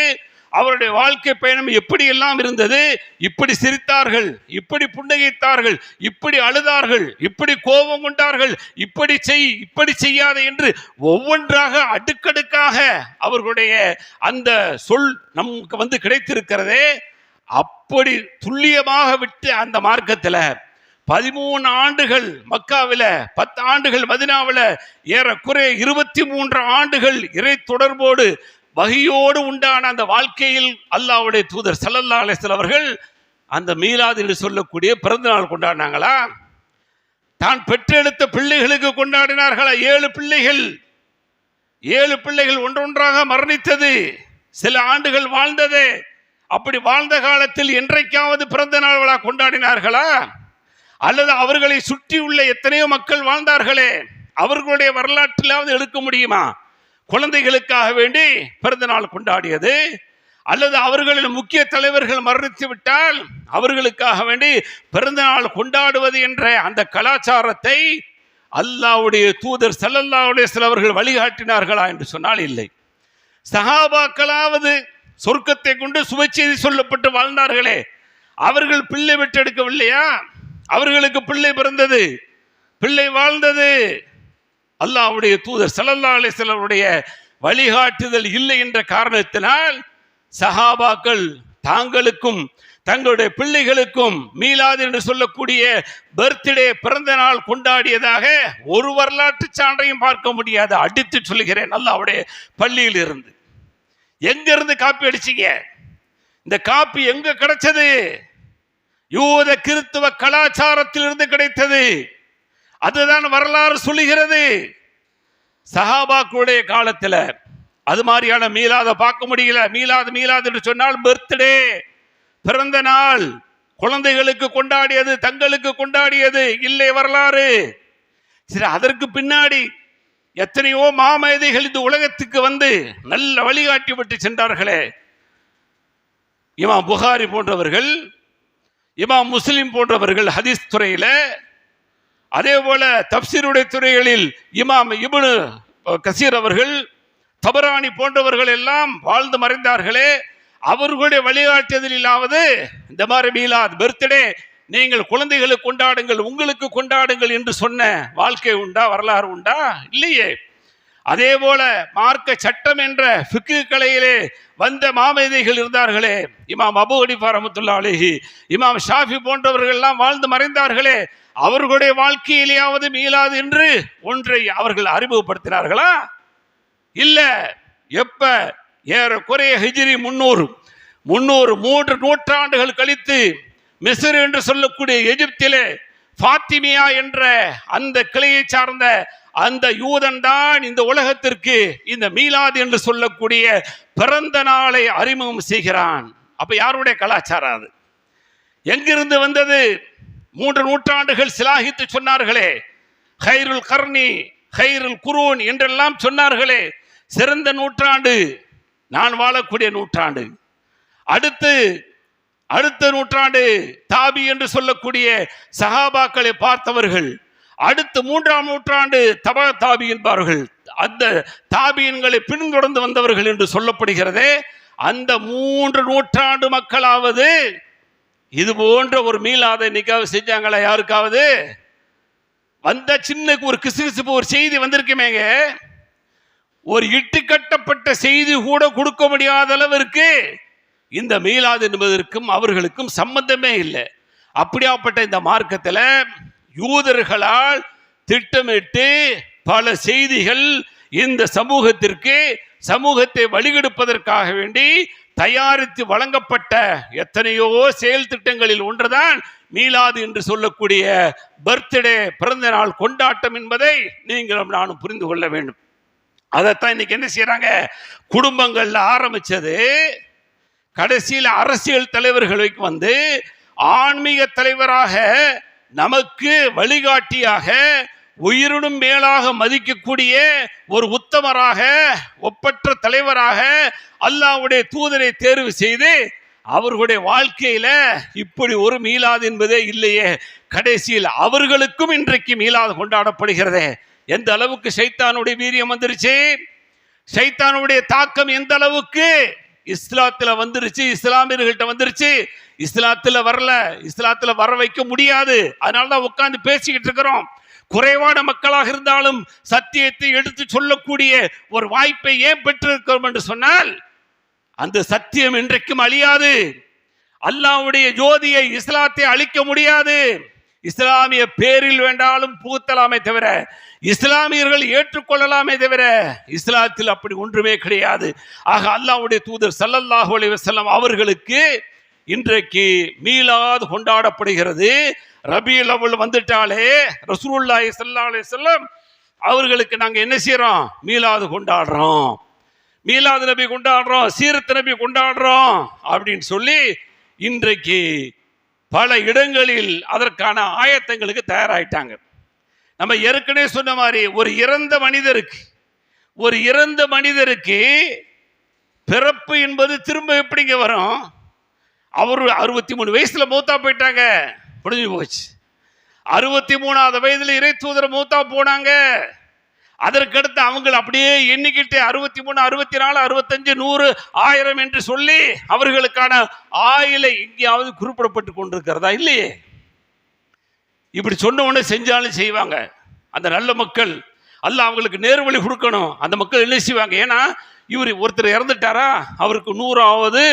அவருடைய வாழ்க்கை பயணம் எப்படி எல்லாம் இருந்தது, இப்படி சிரித்தார்கள், இப்படி புன்னகைத்தார்கள், இப்படி அழுதார்கள், இப்படி கோபம் கொண்டார்கள், இப்படி செய்யாத என்று ஒவ்வொன்றாக அடுக்கடுக்காக அவர்களுடைய அந்த சொல் நமக்கு கிடைத்திருக்கிறதே. அப்படி துல்லியமாக விட்டு அந்த மார்க்கத்தில் 13 ஆண்டுகள் மக்காவில், 10 ஆண்டுகள் மதினாவில், ஏறக்குறைய 23 ஆண்டுகள் இறை தொடர்போடு வகையோடு உண்டான அந்த வாழ்க்கையில் அல்லாஹ்வுடைய தூதர் ஸல்லல்லாஹு அலைஹி வஸல்லம் அவர்கள் அந்த மீலாது என்று சொல்லக்கூடிய பிறந்த நாள் கொண்டாடினாங்களா? தான் பெற்றெடுத்த பிள்ளைகளுக்கு கொண்டாடினார்களா? 7 பிள்ளைகள் ஒன்றொன்றாக மரணித்தது, சில ஆண்டுகள் வாழ்ந்தது. அப்படி வாழ்ந்த காலத்தில் என்றைக்காவது பிறந்த நாள் விழா கொண்டாடினார்களா? அல்லது அவர்களை சுற்றியுள்ள எத்தனையோ மக்கள் வாழ்ந்தார்களே, அவர்களுடைய வரலாற்றிலாவது எடுக்க முடியுமா? குழந்தைகளுக்காக வேண்டி பிறந்த நாள் கொண்டாடியது, அல்லது அவர்களின் முக்கிய தலைவர்கள் மரணித்து விட்டால் அவர்களுக்காக வேண்டி பிறந்த நாள் கொண்டாடுவது என்ற அந்த கலாச்சாரத்தை அல்லாஹ்வுடைய தூதர் ஸல்லல்லாஹு அலைஹி வஸல்லம் அவர்கள் வழிகாட்டினார்களா என்று சொன்னால் இல்லை. சஹாபாக்களாவது சொர்க்கத்தை கொண்டு சுப செய்தி சொல்லப்பட்டு வாழ்ந்தார்களே, அவர்கள் பிள்ளை பெற்றெடுக்கவில்லையா? அவர்களுக்கு பிள்ளை பிறந்தது, பிள்ளை வாழ்ந்தது. அல்லாஹ்வுடைய தூதர் ஸல்லல்லாஹு அலைஹி வஸல்லம் அவருடைய வழிகாட்டுதல் இல்லை என்ற காரணத்தினால் சஹாபாக்கள் தாங்களுக்கும் தங்களுடைய பிள்ளைகளுக்கும் மீலாது என்று சொல்லக்கூடிய பர்த்டே பிறந்த நாள் கொண்டாடியதாக ஒரு வரலாற்று சான்றையும் பார்க்க முடியாது. அடித்து சொல்கிறேன், அல்லாஹ்வுடைய பள்ளியில் இருந்து. எங்கிருந்து காப்பி அடிச்சீங்க? இந்த காப்பி எங்க கிடைச்சது? யூத கிறிஸ்துவ கலாச்சாரத்திலிருந்து கிடைத்தது. அதுதான் வரலாறு சொல்லுகிறது. சஹாபாக்களுடைய காலத்தில் அது மாதிரியான மீலாத பார்க்க முடியல. மீலாது என்று சொன்னால் பர்த்டே, பிறந்த நாள், குழந்தைகளுக்கு கொண்டாடியது, தங்களுக்கு கொண்டாடியது இல்லை வரலாறு. சரி, அதற்கு பின்னாடி எத்தனையோ மாமேதைகள் இந்த உலகத்துக்கு வந்து நல்ல வழிகாட்டி விட்டு சென்றார்களே. இமாம் புகாரி போன்றவர்கள், இமாம் முஸ்லிம் போன்றவர்கள் ஹதீஸ் துறையில, அதே போல தப்சீருடைய துறைகளில் இமாம் இப்னு கசீர் அவர்கள், தபரானி போன்றவர்கள் எல்லாம் வாழ்ந்து மறைந்தார்களே. அவர்களுடைய வழிகாட்டுதலிலாவது இந்த மாதிரி மீலாத் பர்த்டே நீங்கள் குழந்தைகளுக்கு கொண்டாடுங்கள், உங்களுக்கு கொண்டாடுங்கள் என்று சொன்ன வாழ்க்கை உண்டா? வரலாறு உண்டா? இல்லையே. அதே போல மார்க்க சட்டம் என்ற ஃபிக்ஹ் கலையிலே வந்த மாமேதைகள் இருந்தார்களே, இமாம் அபூ ஹனீஃபா ரஹ்மத்துல்லாஹி அலைஹி, இமாம் ஷாஃபி போன்றவர்கள் எல்லாம் வாழ்ந்து மறைந்தார்களே. அவர்களுடைய வாழ்க்கையிலேயாவது மீலாது என்று ஒன்றை அவர்கள் அறிமுகப்படுத்தினார்களா? இல்ல. எப்ப? ஏறக்குறைய ஹிஜ்ரி 300 நூற்றாண்டுகள் கழித்து மிஸ்ர் என்று சொல்லக்கூடிய எகிப்திலே ஃபாத்திமியா என்ற அந்த கிளையை சார்ந்த அந்த யூதன் தான் இந்த உலகத்திற்கு இந்த மீலாது என்று சொல்லக்கூடிய பிறந்த நாளை அறிமுகம் செய்கிறான். அப்ப யாருடைய கலாச்சாரம் அது? எங்கிருந்து வந்தது? 3 நூற்றாண்டுகள் சிலாகித்து சொன்னார்களே, ஹைருல் கர்னி, ஹைருல் குரூன் என்றெல்லாம் சொன்னார்களே. சிறந்த நூற்றாண்டு நான் வாழக்கூடிய நூற்றாண்டு. அடுத்த நூற்றாண்டு தாபி என்று சொல்லக்கூடிய சஹாபாக்களை பார்த்தவர்கள். அடுத்து 3ஆம் நூற்றாண்டு தபா தாபி என்பார்கள். அந்த தாபியன்களை பின்தொடர்ந்து வந்தவர்கள் என்று சொல்லப்படுகிறதே. அந்த 3 நூற்றாண்டு மக்களாவது இது போன்ற ஒரு மீலாத நிக்காவை செஞ்சாங்களா? யாருக்காவது வந்த சின்ன ஒரு கிசுகிசுப்பு ஒரு செய்தி வந்திருக்குமேங்க, ஒரு இட்டு கட்டப்பட்ட செய்தி கூட கொடுக்க முடியாத அளவிற்கு இந்த மீலாது என்பதற்கும் அவர்களுக்கும் சம்பந்தமே இல்லை. அப்படியாப்பட்ட இந்த மார்க்கத்தில் யூதர்களால் திட்டமிட்டு பல செய்திகள் இந்த சமூகத்தை வழிகெடுப்பதற்காக வேண்டி தயாரித்து வழங்கப்பட்ட எத்தனையோ செயல் திட்டங்களில் ஒன்றுதான் மீலாது என்று சொல்லக்கூடிய பர்த்டே, பிறந்த நாள் கொண்டாட்டம் என்பதை நீங்களும் நானும் புரிந்து கொள்ள வேண்டும். அதைத்தான் இன்னைக்கு என்ன செய்யறாங்க? குடும்பங்கள்ல ஆரம்பிச்சது கடைசியில் அரசியல் தலைவர்களுக்கு வந்து ஆன்மீக தலைவராக, நமக்கு வழிகாட்டியாக, உயிரினும் மேலாக மதிக்கக்கூடிய ஒரு உத்தமராக, ஒப்பற்ற தலைவராக அல்லாஹ்வுடைய தூதரை தேர்வு செய்து அவர்களுடைய வாழ்க்கையில இப்படி ஒரு மீலாது என்பதே இல்லையே. கடைசியில் அவர்களுக்கும் இன்றைக்கு மீலாது கொண்டாடப்படுகிறதே. எந்த அளவுக்கு ஷைத்தானுடைய வீரியம் வந்துருச்சு, ஷைத்தானுடைய தாக்கம் எந்த அளவுக்கு இஸ்லாத்துல வந்துருச்சு, இஸ்லாமியர்கள்ட்ட வந்துருச்சு, இஸ்லாத்துல வரல, இஸ்லாத்துல வர வைக்க முடியாது. அதனாலதான் உட்கார்ந்து பேசிக்கிட்டு இருக்கிறோம். குறைவான மக்களாக இருந்தாலும் சத்தியத்தை எடுத்து சொல்லக்கூடிய ஒரு வாய்ப்பை ஏன் பெற்றிருக்கிறோம் என்று சொன்னால், அந்த சத்தியம் இன்றைக்கும் அழியாது. அல்லாஹ்வுடைய ஜோதியை, இஸ்லாத்தை அழிக்க முடியாது. இஸ்லாமிய பேரில் வேண்டாலும் புகுத்தலாமே தவிர, இஸ்லாமியர்கள் ஏற்றுக்கொள்ளலாமே தவிர, இஸ்லாத்தில் அப்படி ஒன்றுமே கிடையாது. ஆக அல்லாஹ்வுடைய தூதர் ஸல்லல்லாஹு அலைஹி வஸல்லம் அவர்களுக்கு இன்றைக்கு மீலாது கொண்டாடப்படுகிறது. ரபியுல் அவ்வல் வந்துட்டாலே ரசூலுல்லாஹி ஸல்லல்லாஹு அலைஹி வஸல்லம் அவர்களுக்கு நாங்க என்ன செய்யறோம்? மீலாது கொண்டாடுறோம், மீலாது நபி கொண்டாடுறோம், சீரத் நபி கொண்டாடுறோம் அப்படின்னு சொல்லி இன்றைக்கு பல இடங்களில் அதற்கான ஆயத்தங்களுக்கு தயாராயிட்டாங்க. நம்ம ஏற்கனவே சொன்ன மாதிரி ஒரு இறந்த மனிதருக்கு பிறப்பு என்பது திரும்ப எப்படிங்க வரும்? அவர் 63 வயசுல மூத்தா போயிட்டாங்க, முடிஞ்சு போச்சு. 63வது வயதுல இறை தூதர் மூத்தா போனாங்க. அதற்கடுத்து அவங்களை அப்படியே எண்ணிக்கிட்டு 63, 64, 65, 100, 1000 என்று சொல்லி அவர்களுக்கான ஆயுளை எங்கேயாவது குறிப்பிடப்பட்டு கொண்டிருக்கிறதா? இல்லையே. இப்படி சொன்ன உடனே செஞ்சாலும் செய்வாங்க அந்த நல்ல மக்கள். அல்லாஹ் அவங்களுக்கு நேர்வழி கொடுக்கணும். அந்த மக்கள் என்ன செய்வாங்க? ஏன்னா இவர் ஒருத்தர் இறந்துட்டாரா, அவருக்கு 100வது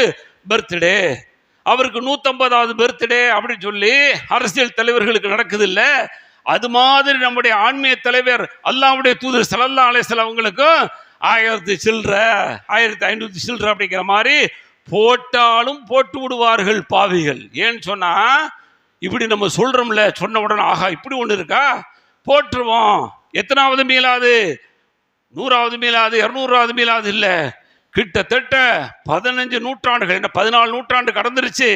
பர்த்டே, அவருக்கு 150வது பர்த்டே அப்படின்னு சொல்லி அரசியல் தலைவர்களுக்கு நடக்குது இல்ல, அது மாதிரி நம்முடைய ஆன்மீக தலைவர் அல்லாஹ்வுடைய தூதர் ஸல்லல்லாஹு அலைஹி வஸல்லம் அவங்களுக்கும் 1000 சில்லற, 1500 சில்லற அப்படிங்கிற மாதிரி போட்டாலும் போட்டு விடுவார்கள் பாவிகள். ஏன்னு சொன்னா, இப்படி நம்ம சொல்றோம்ல, சொன்ன உடனே ஆகா இப்படி ஒன்று இருக்கா, போட்டுருவோம். எத்தனாவது மீலாது? 100வது மீலாது, 200வது மீலாது இல்லை, கிட்டத்தட்ட 15 நூற்றாண்டுகள், என்ன 14 நூற்றாண்டு கடந்துருச்சு.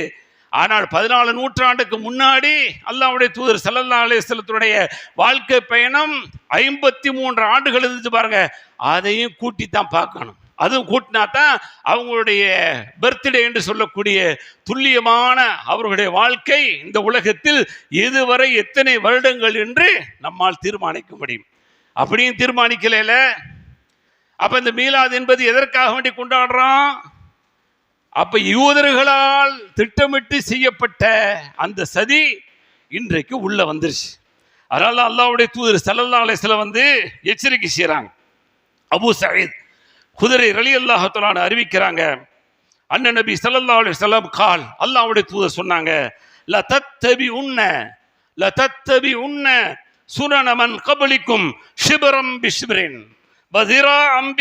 ஆனால் 14 நூற்றாண்டுக்கு முன்னாடி அல்லாஹ்வுடைய தூதர் ஸல்லல்லாஹு அலைஹி வஸல்லத்துடைய வாழ்க்கை பயணம் 53 ஆண்டுகள் இருந்துச்சு பாருங்க. அதையும் கூட்டி தான் பார்க்கணும். அதுவும் கூட்டினா தான் அவங்களுடைய பர்த்டே என்று சொல்லக்கூடிய துல்லியமான அவர்களுடைய வாழ்க்கை இந்த உலகத்தில் இதுவரை எத்தனை வருடங்கள் என்று நம்மால் தீர்மானிக்க முடியும். அப்படியும் தீர்மானிக்கல. அப்ப இந்த மீலாது என்பது எதற்காக வேண்டி கொண்டாடுறோம்? அப்ப யூதர்களால் திட்டமிட்டு செய்யப்பட்ட அந்த சதி இன்றைக்கு உள்ள வந்துருச்சு. அதனால அல்லாஹ்வுடைய தூதர் ஸல்லல்லாஹு அலைஹி வஸல்லம் வந்து எச்சரிக்கை செய்றாங்க. அபூ சயீத் குதிரை ரலியல்லாஹு தஆலா அறிவிக்கிறாங்க, அண்ணன் நபி ஸல்லல்லாஹு அலைஹி வஸல்லம் கால், அல்லாஹ்வுடைய தூதர் சொன்னாங்க, லதத்தபிஉன்ன சுனன மன் கப்லிக்கும் ஷிப்ரம் பிஷ்பிரின் வதிராஅம்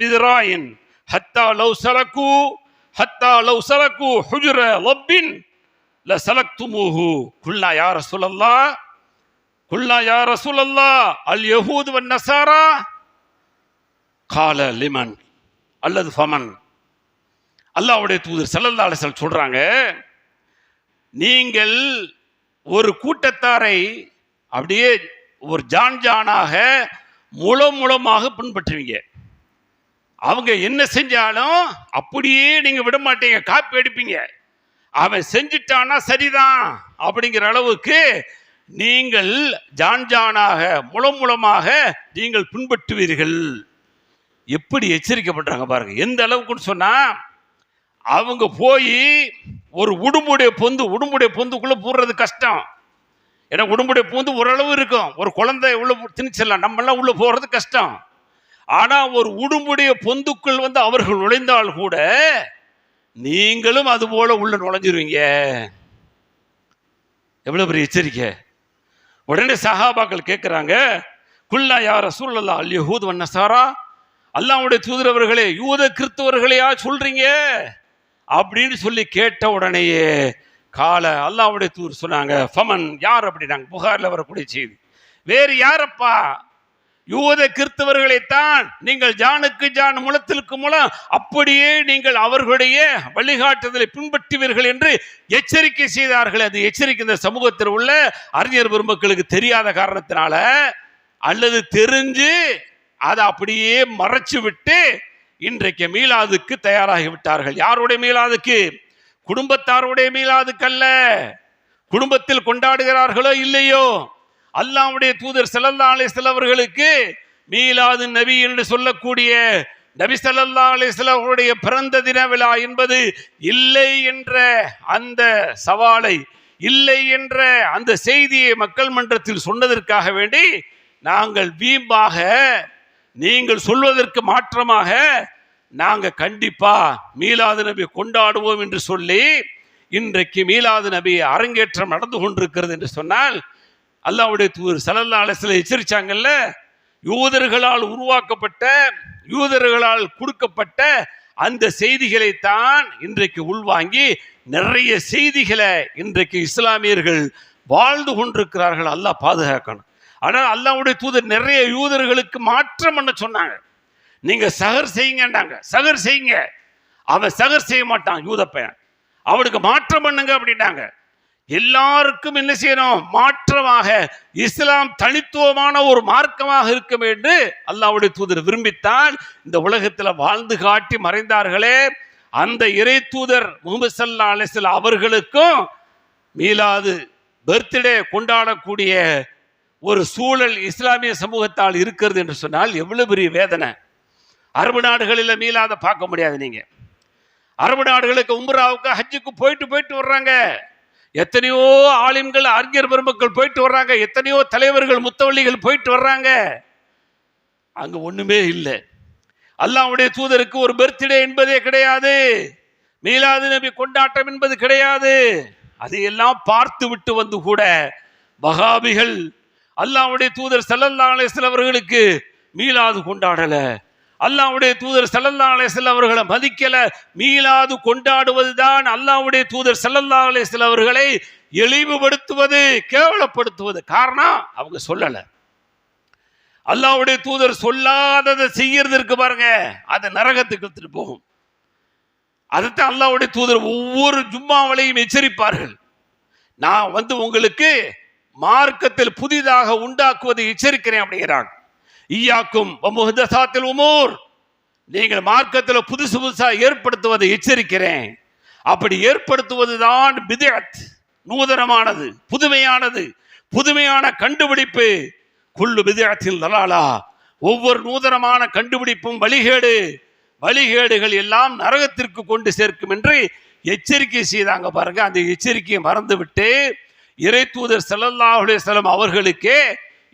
பிதிராயின் ஹத்தா லவ் சலகு ஹுஜ்ர லப்பின் லசலக்துமூஹு. குல்னா யா ரசூலல்லாஹ் அல் யஹூத் வன் நஸாரா கால லிமன் அல்லது ஃபமன். அல்லாஹ்வுடைய தூதர் ஸல்லல்லாஹு அலைஹி வஸல்லம் சொல்றாங்க, நீங்கள் ஒரு கூட்டத்தாரை அப்படியே ஒரு ஜானாக மூலமாக பின்பற்றுவீங்க. அவங்க என்ன செஞ்சாலும் அப்படியே நீங்க விட மாட்டீங்க, காப்பி அடிப்பீங்க. அவன் செஞ்சிட்டானா சரிதான் அப்படிங்கிற அளவுக்கு நீங்கள் ஜானாக மூலமாக நீங்கள் பின்பற்றுவீர்கள். எப்படி எச்சரிக்கப்படுறாங்க பாருங்க. எந்த அளவுக்குன்னு சொன்னா, அவங்க போய் ஒரு உடும்புடைய பொந்துக்குள்ள போடுறது கஷ்டம். ஏன்னா உடும்புடைய பொந்து ஓரளவு இருக்கும், ஒரு குழந்தை உள்ள திணிச்சிடலாம், நம்ம எல்லாம் உள்ள போறது கஷ்டம். ஆனா ஒரு உடும்புடைய பொந்துக்குள் வந்து அவர்கள் நுழைந்தால் கூட நீங்களும் அது போல உள்ள நுழைஞ்சிருவீங்க. எவ்வளவு பெரிய எச்சரிக்கை! உடனே சஹாபாக்கள் கேட்கிறாங்க, குல்னா யா ரசூலல்லாஹ் அல் யஹூத் வன் நஸாரா, அல்லாஹ்வுடைய தூதர் அவர்களே, யூத கிறிஸ்தவர்களையா சொல்றீங்க அப்படின்னு சொல்லி கேட்ட உடனேயே கால அல்லாஹ்வுடைய தூதர் சொன்னாங்க, ஃபமன், யார் அப்படின்னாங்க. புகாரில் வரக்கூடிய செய்தி. வேறு யாரப்பா? யூத கிறிஸ்தவர்களைத்தான் நீங்கள் ஜானுக்கு ஜான் முளத்திற்கு முலம் அப்படியே நீங்கள் அவர்களுடைய வழிகாட்டுதலை பின்பற்றுவீர்கள் என்று எச்சரிக்கை செய்தார்கள். அது எச்சரிக்கை இந்த சமூகத்தில் உள்ள அறிஞர் பெருமக்களுக்கு தெரியாத காரணத்தினால, அல்லது தெரிஞ்சு அதை அப்படியே மறைச்சு விட்டு இன்றைக்கு மீலாதுக்கு தயாராகி விட்டார்கள். யாருடைய மீலாதுக்கு? குடும்பத்தாருடைய மீலாதுக்கு அல்ல. குடும்பத்தில் கொண்டாடுகிறார்களோ இல்லையோ, அல்லாஹ்வுடைய தூதர் ஸல்லல்லாஹு அலைஹி வஸல்லம் அவர்களுக்கு மீலாது நபி என்று சொல்லக்கூடிய நபி ஸல்லல்லாஹு அலைஹி வஸல்லம் அவருடைய பிறந்த தின விழா என்பது இல்லை என்ற அந்த சவாலை, இல்லை என்ற அந்த செய்தியை மக்கள் மன்றத்தில் சொன்னதற்காக வேண்டி நாங்கள் வீம்பாக, நீங்கள் சொல்வதற்கு மாற்றமாக நாங்கள் கண்டிப்பா மீலாது நபி கொண்டாடுவோம் என்று சொல்லி இன்றைக்கு மீலாது நபி அரங்கேற்றம் நடந்து கொண்டிருக்கிறது என்று சொன்னால், அல்லாஹ்வுடைய தூதர் ஸல்லல்லாஹு அலைஹி வஸல்லம் எச்சரிச்சாங்கல்ல, யூதர்களால் உருவாக்கப்பட்ட, யூதர்களால் கொடுக்கப்பட்ட அந்த செய்திகளை தான் இன்றைக்கு உள்வாங்கி நிறைய செய்திகளை இன்றைக்கு இஸ்லாமியர்கள் வாழ்ந்து கொண்டிருக்கிறார்கள். அல்லாஹ் பாதுகாக்கணும். ஆனால் அல்லாஹ்வுடைய தூதர் நிறைய யூதர்களுக்கு மாற்றம் பண்ண சொன்னாங்க. நீங்க சகர் செய்யுங்கன்றாங்க. சகர் செய்யுங்க. அவன் சகர் செய்ய மாட்டான், யூத பையன். அவனுக்கு மாற்றம் பண்ணுங்க அப்படின்னாங்க. எல்லாருக்கும் என்ன செய்யணும்? மாற்றமாக இஸ்லாம் தனித்துவமான ஒரு மார்க்கமாக இருக்கும் என்று அல்லாஹ்வுடைய தூதர் விரும்பித்தான் இந்த உலகத்தில் வாழ்ந்து காட்டி மறைந்தார்களே. அந்த இறை தூதர் முஹம்மது ஸல்லல்லாஹு அலைஹி வஸல்லம் அவர்களுக்கும் மீலாது பர்த்டே கொண்டாடக்கூடிய ஒரு சூழல் இஸ்லாமிய சமூகத்தால் இருக்கிறது என்று சொன்னால் எவ்வளவு பெரிய வேதனை. அரபு நாடுகளில் மீலாத பார்க்க முடியாது. நீங்க அரபு நாடுகளுக்கு உம்ராவுக்கு ஹஜ்ஜுக்கு போயிட்டு வர்றாங்க. எத்தனையோ ஆலிம்கள், அறிஞர் பெருமக்கள் போயிட்டு வர்றாங்க. எத்தனையோ தலைவர்கள், முத்தவள்ளிகள் போயிட்டு வர்றாங்க. அங்க ஒண்ணுமே இல்லை. அல்லாஹ்வுடைய தூதருக்கு ஒரு பர்த்டே என்பதே கிடையாது. மீலாது நபி கொண்டாட்டம் என்பது கிடையாது. அதையெல்லாம் பார்த்து விட்டு வந்து கூட வஹாபிகள் அல்லாஹ்வுடைய தூதர் ஸல்லல்லாஹு அலைஹி வஸல்லம் அவர்களுக்கு மீலாது கொண்டாடல, அல்லாஹ்வுடைய தூதர் ஸல்லல்லாஹு அலைஹி வஸல்லம் அவர்களை மதிக்கல. மீலாது கொண்டாடுவதுதான் அல்லாஹ்வுடைய தூதர் ஸல்லல்லாஹு அலைஹி வஸல்லம் அவர்களை இழிவுபடுத்துவது, கேவலப்படுத்துவது. காரணம் அவங்க சொல்லல. அல்லாஹ்வுடைய தூதர் சொல்லாததை செய்யறதுக்கு பாருங்க, அது நரகத்துக்கு எடுத்துட்டு போகும். அதுதான் அல்லாஹ்வுடைய தூதர் ஒவ்வொரு ஜும்மாவிலையும் எச்சரிப்பார்கள். நான் உங்களுக்கு மார்க்கத்தில் புதிதாக உண்டாக்குவதை எச்சரிக்கிறேன் அப்படிங்கிறாங்க. ஈயாக்கும் வமுஹ்தஸாத்தில் உமூர், நீங்கள் மார்க்கத்தில் புதுசா ஏற்படுத்துவதை எச்சரிக்கிறேன். அப்படி ஏற்படுத்துவதுதான் பித்அத், நூதனமானது, புதுமையானது, புதுமையான கண்டுபிடிப்பு. குல்லு பித்அத்தின் தலாலா, ஒவ்வொரு நூதனமான கண்டுபிடிப்பும் வழிகேடு, வழிகேடுகள் எல்லாம் நரகத்திற்கு கொண்டு சேர்க்கும் என்று எச்சரிக்கை செய்தாங்க பாருங்க. அந்த எச்சரிக்கையை மறந்துவிட்டு இறை தூதர் ஸல்லல்லாஹு அலைஹி வஸல்லம் அவர்களுக்கே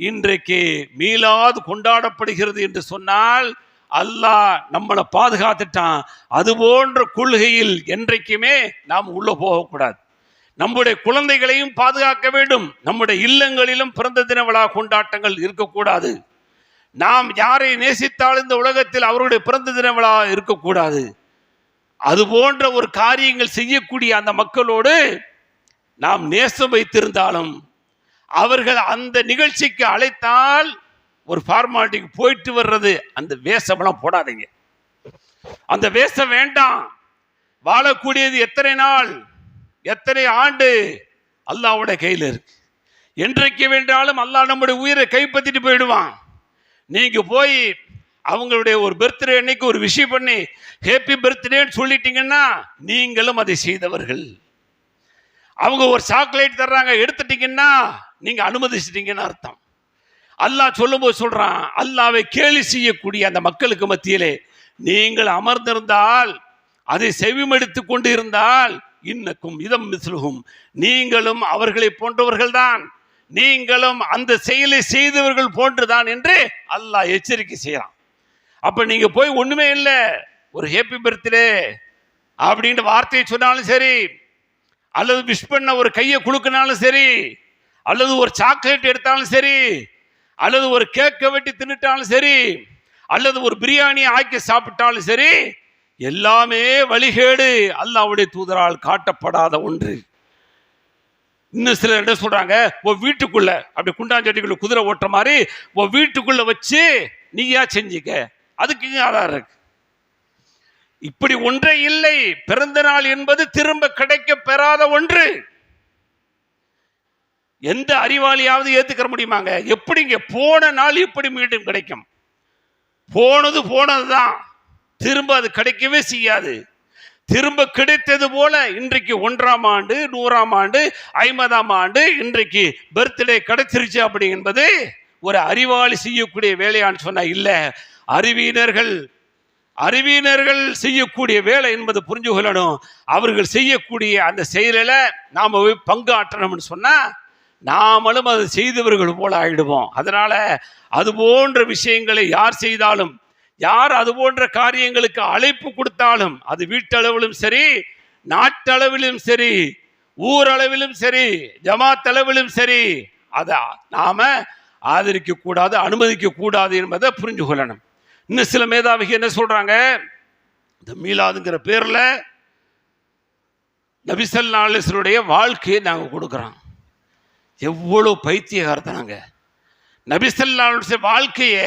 இன்றைக்கு மீலாது கொண்டாடப்படுகிறது என்று சொன்னால் அல்லாஹ் நம்மளை பாதுகாத்துட்டான். அது போன்ற கொள்கையில் என்றைக்குமே நாம் உள்ள போகக்கூடாது. நம்முடைய குழந்தைகளையும் பாதுகாக்க வேண்டும். நம்முடைய இல்லங்களிலும் பிறந்த தின விழா கொண்டாட்டங்கள் இருக்கக்கூடாது. நாம் யாரை நேசித்தால் இந்த உலகத்தில் அவருடைய பிறந்த தின விழா இருக்கக்கூடாது. அது போன்ற ஒரு காரியங்கள் செய்யக்கூடிய அந்த மக்களோடு நாம் நேசம் வைத்திருந்தாலும் அவர்கள் அந்த நிகழ்ச்சிக்கு அழைத்தால் ஒரு ஃபார்மாலிட்டிக்கு போயிட்டு வர்றது, அந்த வேஷமெல்லாம் போடாதீங்க. அந்த வேஷம் வேண்டாம். வாழக்கூடியது எத்தனை நாள், எத்தனை ஆண்டு அல்லாஹ்வுடைய கையில் இருக்கு. என்றைக்கு வேண்டாலும் அல்லாஹ் நம்முடைய உயிரை கைப்பற்றிட்டு போயிடுவான். நீங்க போய் அவங்களுடைய ஒரு பர்த்டே அன்னைக்கு ஒரு விஷயம் பண்ணி ஹேப்பி பர்த்டேன்னு சொல்லிட்டீங்கன்னா நீங்களும் அதை செய்தவர்கள். அவங்க ஒரு சாக்லேட் தர்றாங்க, எடுத்துட்டீங்கன்னா நீங்க அனுமதிச்சிட்டீங்கன்னு அர்த்தம். அல்லாஹ் சொல்லும்போது சொல்றான், அல்லாஹ்வை கேலி செய்யக்கூடிய அந்த மக்களுக்கு மத்தியிலே நீங்கள் அமர்ந்திருந்தால், அதை செவிமடுத்து கொண்டு இருந்தால், இன்னக்கும் இதம் மிஸ்லுஹும், நீங்களும் அவர்களை போன்றவர்கள் தான், நீங்களும் அந்த செயலை செய்தவர்கள் போன்றுதான் என்று அல்லாஹ் எச்சரிக்கை செய்யறான். அப்ப நீங்க போய் ஒண்ணுமே இல்லை, ஒரு ஹேப்பி பர்த்டே அப்படின்ற வார்த்தையை சொன்னாலும் சரி, அல்லது விஷ் பண்ண ஒரு கையை குலுக்கினாலும் சரி, அல்லது ஒரு சாக்லேட் எடுத்தாலும் சரி, அல்லது ஒரு கேக்கை வெட்டி தின்னுட்டாலும் சரி, அல்லது ஒரு பிரியாணியை ஆக்கி சாப்பிட்டாலும் சரி, எல்லாமே வழிகேடு, அல்லாஹ்வுடைய தூதரால் காட்டப்படாத ஒன்று. இன்னும் சிலர் என்ன சொல்றாங்க, வீட்டுக்குள்ள அப்படி குண்டாஞ்சட்டிக்குள்ள குதிரை ஓட்டுற மாதிரி வீட்டுக்குள்ள வச்சு நீயா செஞ்சுக்க, அதுக்கு ஆதாரம் இருக்கு. இப்படி ஒன்றே இல்லை. பிறந்த நாள் என்பது திரும்ப கிடைக்க பெறாத ஒன்று. எந்த அறிவாளியாவது ஏத்துக்கிற முடியுமாங்க? எப்படிங்க போன நாள் எப்படி மீண்டும் கிடைக்கும்? போனதுதான், திரும்ப அது கிடைக்கவே செய்யாது. திரும்ப கிடைத்தது போல இன்றைக்கு 1ஆம் ஆண்டு, 100ஆம் ஆண்டு, 50ஆம் ஆண்டு இன்றைக்கு பர்த்டே கிடைச்சிருச்சு அப்படி என்பது ஒரு அறிவாளி செய்யக்கூடிய வேலையான்னு சொன்னா இல்ல. அறிவியினர்கள் அறிவியினர்கள் செய்யக்கூடிய வேலை என்பது புரிஞ்சு கொள்ளணும். அவர்கள் செய்யக்கூடிய அந்த செயலில் நாம் பங்காற்றணும்னு சொன்னால் நாமளும் அதை செய்தவர்கள் போல ஆயிடுவோம். அதனால அது போன்ற விஷயங்களை யார் செய்தாலும், யார் அது போன்ற காரியங்களுக்கு அழைப்பு கொடுத்தாலும், அது வீட்டளவிலும் சரி, நாட்டளவிலும் சரி, ஊரளவிலும் சரி, ஜமாத் அளவிலும் சரி, அதை நாம ஆதரிக்க கூடாது, அனுமதிக்க கூடாது என்பதை புரிஞ்சு கொள்ளணும். இன்னும் சில மேதாவிகள் என்ன சொல்றாங்க, இந்த மீலாதுங்கிற பேர்ல நபி ஸல்லல்லாஹு அலைஹி வஸல்லம் வாழ்க்கையை நாங்க கொடுக்குறோம். எவ்வளவு பைத்தியகாரத்தனாங்க. நபி ஸல்லல்லாஹு அலைஹி வஸல்லம் வாழ்க்கையை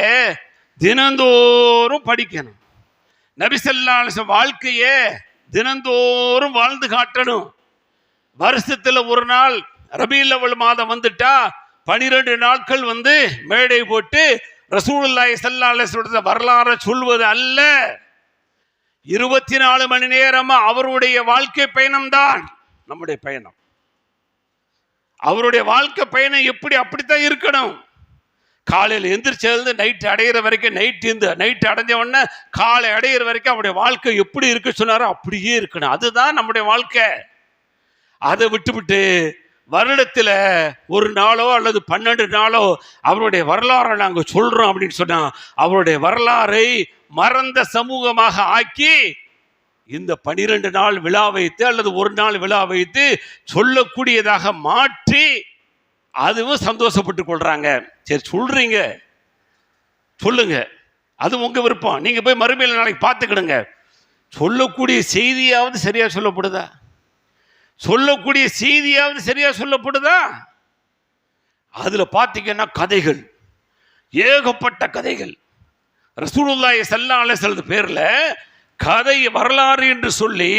தினந்தோறும் படிக்கணும். நபி ஸல்லல்லாஹு அலைஹி வஸல்லம் வாழ்க்கையை தினந்தோறும் வாழ்ந்து காட்டணும். வருஷத்துல ஒரு நாள் ரபீஉல் அவ்வல் மாதம் வந்துட்டா 12 நாட்கள் மேடை போட்டு ரசூலுல்லாஹி ஸல்லல்லாஹு அலைஹி வஸல்லம் வரலாறு சொல்வது அல்ல, 24 மணி நேரமா அவருடைய வாழ்க்கை பயணம்தான் நம்முடைய பயணம். அவருடைய வாழ்க்கை பயணம் எப்படி? அப்படித்தான் இருக்கணும். காலையில் எந்திரிச்சது நைட்டு அடையிற வரைக்கும், நைட்டு அடைஞ்ச உடனே காலை அடையிற வரைக்கும் அவருடைய வாழ்க்கை எப்படி இருக்கு சொன்னாரோ அப்படியே இருக்கணும். அதுதான் நம்முடைய வாழ்க்கை. அதை விட்டுவிட்டு வருடத்தில் ஒரு நாளோ அல்லது 12 நாளோ அவருடைய வரலாறை நாங்கள் சொல்றோம் அப்படின்னு சொன்னா அவருடைய வரலாறை மறந்த சமூகமாக ஆக்கி இந்த 12 நாள் விழா வைத்து அல்லது ஒரு நாள் விழா வைத்து சொல்லக்கூடியதாக மாற்றி அதுவும் சந்தோஷப்பட்டு கொள்றாங்க. சரி, சொல்றீங்க, சொல்லுங்க, அது உங்க விருப்பம். நீங்க போய் மறுமையில நாளைக்கு பார்த்துக்கிடுங்க. சொல்லக்கூடிய செய்தியாவது சரியா சொல்லப்படுதா? சொல்லக்கூடிய செய்தியாவது சரியா சொல்லப்படுதா? அதுல பார்த்தீங்கன்னா கதைகள், ஏகப்பட்ட கதைகள். ரசூலுல்லாஹி ஸல்லல்லாஹு அலைஹி வஸல்லம் பேர்ல கதை வரலாறு என்று சொல்லி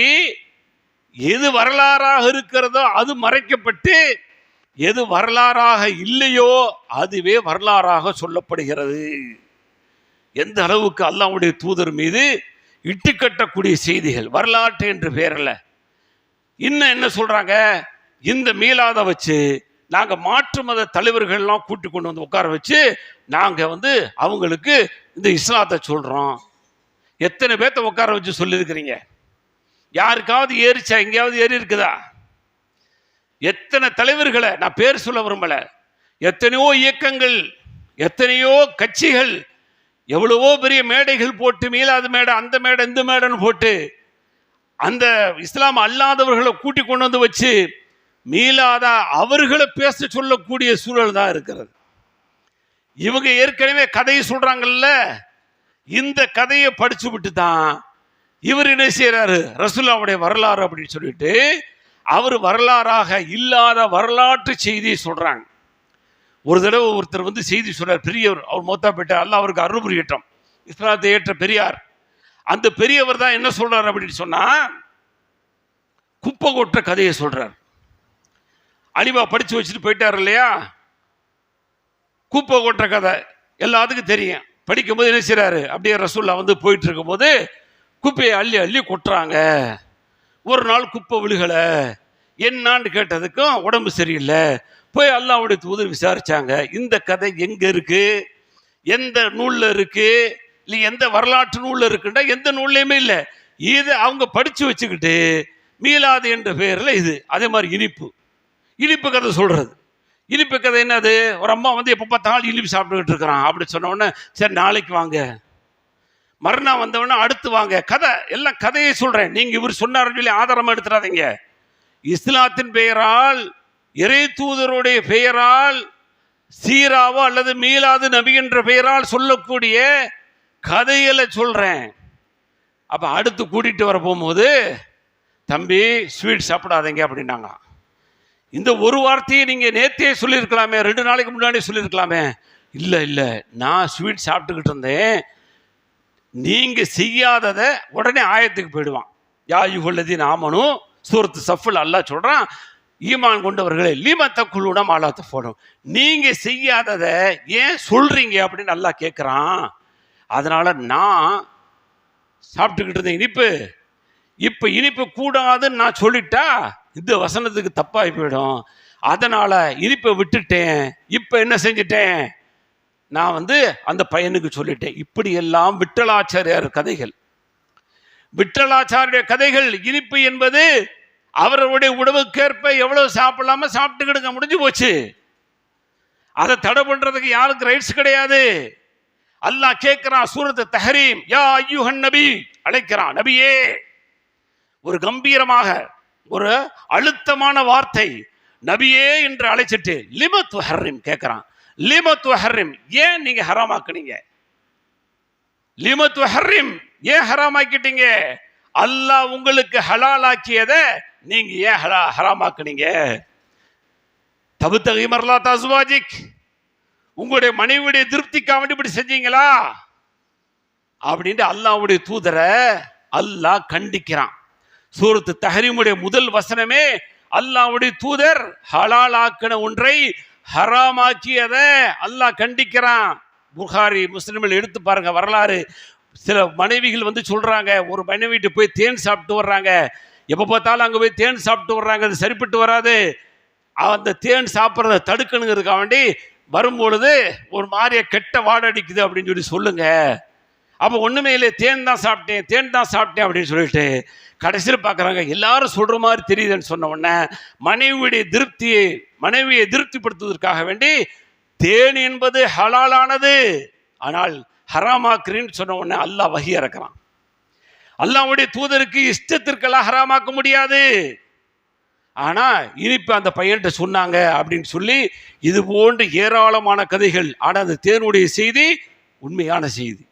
எது வரலாறாக இருக்கிறதோ அது மறைக்கப்பட்டு எது வரலாறாக இல்லையோ அதுவே வரலாறாக சொல்லப்படுகிறது. எந்த அளவுக்கு அல்லாஹ்வுடைய தூதர் மீது இட்டுக்கட்டக்கூடிய செய்திகள் வரலாற்று என்று பேரில். இன்னும் என்ன சொல்றாங்க, இந்த மீலாத வச்சு நாங்கள் மாற்று மத தலைவர்கள்லாம் கூட்டி கொண்டு வந்து உட்கார வச்சு நாங்கள் அவங்களுக்கு இந்த இஸ்லாத்தை சொல்றோம். எத்தனை பேர்த்த உட்கார வச்சு சொல்லியிருக்கிறீங்க? யாருக்காவது ஏறிச்சா? எங்கேயாவது ஏறி இருக்குதா? எத்தனை தலைவர்களை நான் பேர் சொல்ல விரும்பல, எத்தனையோ இயக்கங்கள், எத்தனையோ கட்சிகள், எவ்வளவோ பெரிய மேடைகள் போட்டு மீளாத மேடை, அந்த மேடை, இந்த மேடைன்னு போட்டு அந்த இஸ்லாம் அல்லாதவர்களை கூட்டி கொண்டு வந்து வச்சு மீளாத அவர்களை பேச சொல்லக்கூடிய சூழல் தான் இருக்கிறது. இவங்க ஏற்கனவே கதையை சொல்றாங்கல்ல, இந்த கதையை படிச்சு விட்டு தான் இவர் என்ன செய்யறாரு, ரசூலுல்லாஹ்வுடைய வரலாறு அப்படின்னு சொல்லிட்டு அவர் வரலாறாக இல்லாத வரலாற்று செய்தியை சொல்றாங்க. ஒரு தடவை ஒருத்தர் செய்தி சொல்றார், பெரியவர், அவர் மௌத்தா போயிட்டார், அல்லாஹ் அவருக்கு அருள் புரியட்டும், இஸ்லாத்தை ஏற்ற பெரியார். அந்த பெரியவர் தான் என்ன சொல்றார் அப்படின்னு சொன்னா குப்பை கொட்டுற கதையை சொல்றார். அலிபா படிச்சு வச்சுட்டு போயிட்டார் இல்லையா, குப்பை கொட்டுற கதை எல்லாத்துக்கும் தெரியும். படிக்கும்போது என்ன செய்யறாரு, அப்படியே ரசூலுல்லாஹ் போயிட்டு இருக்கும் போது குப்பையை அள்ளி அள்ளி கொட்டுறாங்க. ஒரு நாள் குப்பை விழுகலை, என்னான்னு கேட்டதுக்கும் உடம்பு சரியில்லை. போய் அல்லாஹ்வுடைய தூதர் விசாரிச்சாங்க, இந்த கதை எங்க இருக்கு, எந்த நூல்ல இருக்கு, இல்லை எந்த வரலாற்று நூல்ல இருக்குன்னா எந்த நூல்லையுமே இல்லை. இது அவங்க படிச்சு வச்சுக்கிட்டு மீலாது என்ற பெயர்ல இது. அதே மாதிரி இனிப்பு கதை சொல்றது. இனிப்பு கதை என்னது, ஒரு அம்மா எப்போ பார்த்தாலும் இனிப்பு சாப்பிட்டுக்கிட்டு இருக்கிறான் அப்படி சொன்ன உடனே சரி நாளைக்கு வாங்க, மறுநாள் வந்தவொடனே அடுத்து வாங்க, கதை எல்லாம் கதையை சொல்றேன், நீங்க இவர் சொன்னாருன்னு சொல்லி ஆதாரமா எடுத்துறாதீங்க. இஸ்லாத்தின் பெயரால், இறை தூதருடைய பெயரால், சீராவோ அல்லது மீலாது நபி என்ற பெயரால் சொல்லக்கூடிய கதைகளை சொல்றேன். அப்ப அடுத்து கூட்டிட்டு வர போகும்போது தம்பி ஸ்வீட் சாப்பிடாதீங்க அப்படின்னாங்க. இந்த ஒரு வார்த்தையை நீங்க நேத்தே சொல்லியிருக்கலாமே, 2 நாளைக்கு முன்னாடி சொல்லியிருக்கலாமே. இல்லை நான் ஸ்வீட் சாப்பிட்டுக்கிட்டு இருந்தேன், நீங்க செய்யாததை உடனே ஆயத்துக்கு போயிடுவான். யா அய்யுஹல்லதீன ஆமனூ சூரத்து சஃப்ல அல்லாஹ் சொல்றான், ஈமான் கொண்டவர்களே லீமா தக்குலூன மா லா தஃபலூன், நீங்க செய்யாததை ஏன் சொல்றீங்க அப்படின்னு அல்லாஹ் கேட்குறான். அதனால நான் சாப்பிட்டுக்கிட்டு இருந்தேன் இப்போ இனிப்பு கூடாதுன்னு நான் சொல்லிட்டா இந்த வசனத்துக்கு தப்பாகி போயிடும். அதனால இனிப்பை விட்டுட்டேன். இப்போ என்ன செஞ்சிட்டேன், நான் அந்த பையனுக்கு சொல்லிட்டேன். இப்படி எல்லாம் விட்டலாச்சாரியார் கதைகள். விட்டலாச்சாரிய கதைகள் இனிப்பு என்பது அவர்களுடைய உணவுக்கேற்ப எவ்வளவு சாப்பிடலாம சாப்பிட்டுக்கிடுங்க, முடிஞ்சு போச்சு. அதை தடை பண்றதுக்கு யாருக்கு ரைட்ஸ் கிடையாது. அல்லாஹ் கேட்கிறான் சூரத்து தஹரீம், யா அய்யுஹன் நபி, அழைக்கிறான் நபியே. ஒரு கம்பீரமாக ஒரு அழுத்தமான வார்த்தை, நபியே என்று அழைச்சிட்டு லிமத் ஹர்ரிம் கேட்கிறான். லிமத் ஹர்ரிம், ஏன் நீங்க ஹராமாக்குனீங்க? லிமத் ஹர்ரிம், ஏன் ஹராமாக்கிட்டீங்க? அல்லாஹ் உங்களுக்கு ஹலால் ஆக்கியதை நீங்க ஏன் ஹராமாக்குனீங்க? தபுத்தகி மர்லாத் அஸ்வாஜிக், உங்களுடைய மனைவியுடைய திருப்திக்காக வேண்டி இப்படி செஞ்சீங்களா அப்படின்ட்டு அல்லாஹ்வுடைய தூதரை அல்லாஹ் கண்டிக்கிறான். சூரத்து தஹரீமுடைய முதல் வசனமே அல்லாஹ்வுடைய தூதர் ஹலால் ஆக்கின ஒன்றை ஹராமாக்கியதை அல்லாஹ் கண்டிக்கிறான். புகாரி முஸ்லிமில் எடுத்து பாருங்க வரலாறு. சில மனைவிகள் வந்து சொல்றாங்க, ஒரு மனைவிட்டு போய் தேன் சாப்பிட்டு வர்றாங்க, எப்போ பார்த்தாலும் அங்கே போய் தேன் சாப்பிட்டு வர்றாங்க, அது சரிப்பட்டு வராது. அந்த தேன் சாப்பிட்றத தடுக்கணுங்கிறதுக்காக வேண்டி வரும்பொழுது ஒரு மாதிரியா கெட்ட வாடை அடிக்குது அப்படின்னு சொல்லி சொல்லுங்க. அப்போ ஒன்றுமே இல்லை, தேன் தான் சாப்பிட்டேன் அப்படின்னு சொல்லிட்டு கடைசியில் பார்க்குறாங்க எல்லாரும் சொல்கிற மாதிரி தெரியுதுன்னு சொன்ன உடனே மனைவியை திருப்திப்படுத்துவதற்காக வேண்டி தேன் என்பது ஹலாலானது, ஆனால் ஹராமாக்குறேன்னு சொன்ன உடனே அல்லாஹ் வஹி இறக்குறான். அல்லாஹ்வுடைய தூதருக்கு இஷ்டத்திற்கெல்லாம் ஹராமாக்க முடியாது. ஆனா இனிப்பு அந்த பையன்கிட்ட சொன்னாங்க அப்படின்னு சொல்லி இது போன்று ஏராளமான கதைகள். ஆனா அந்த தேனுடைய செய்தி உண்மையான செய்தி.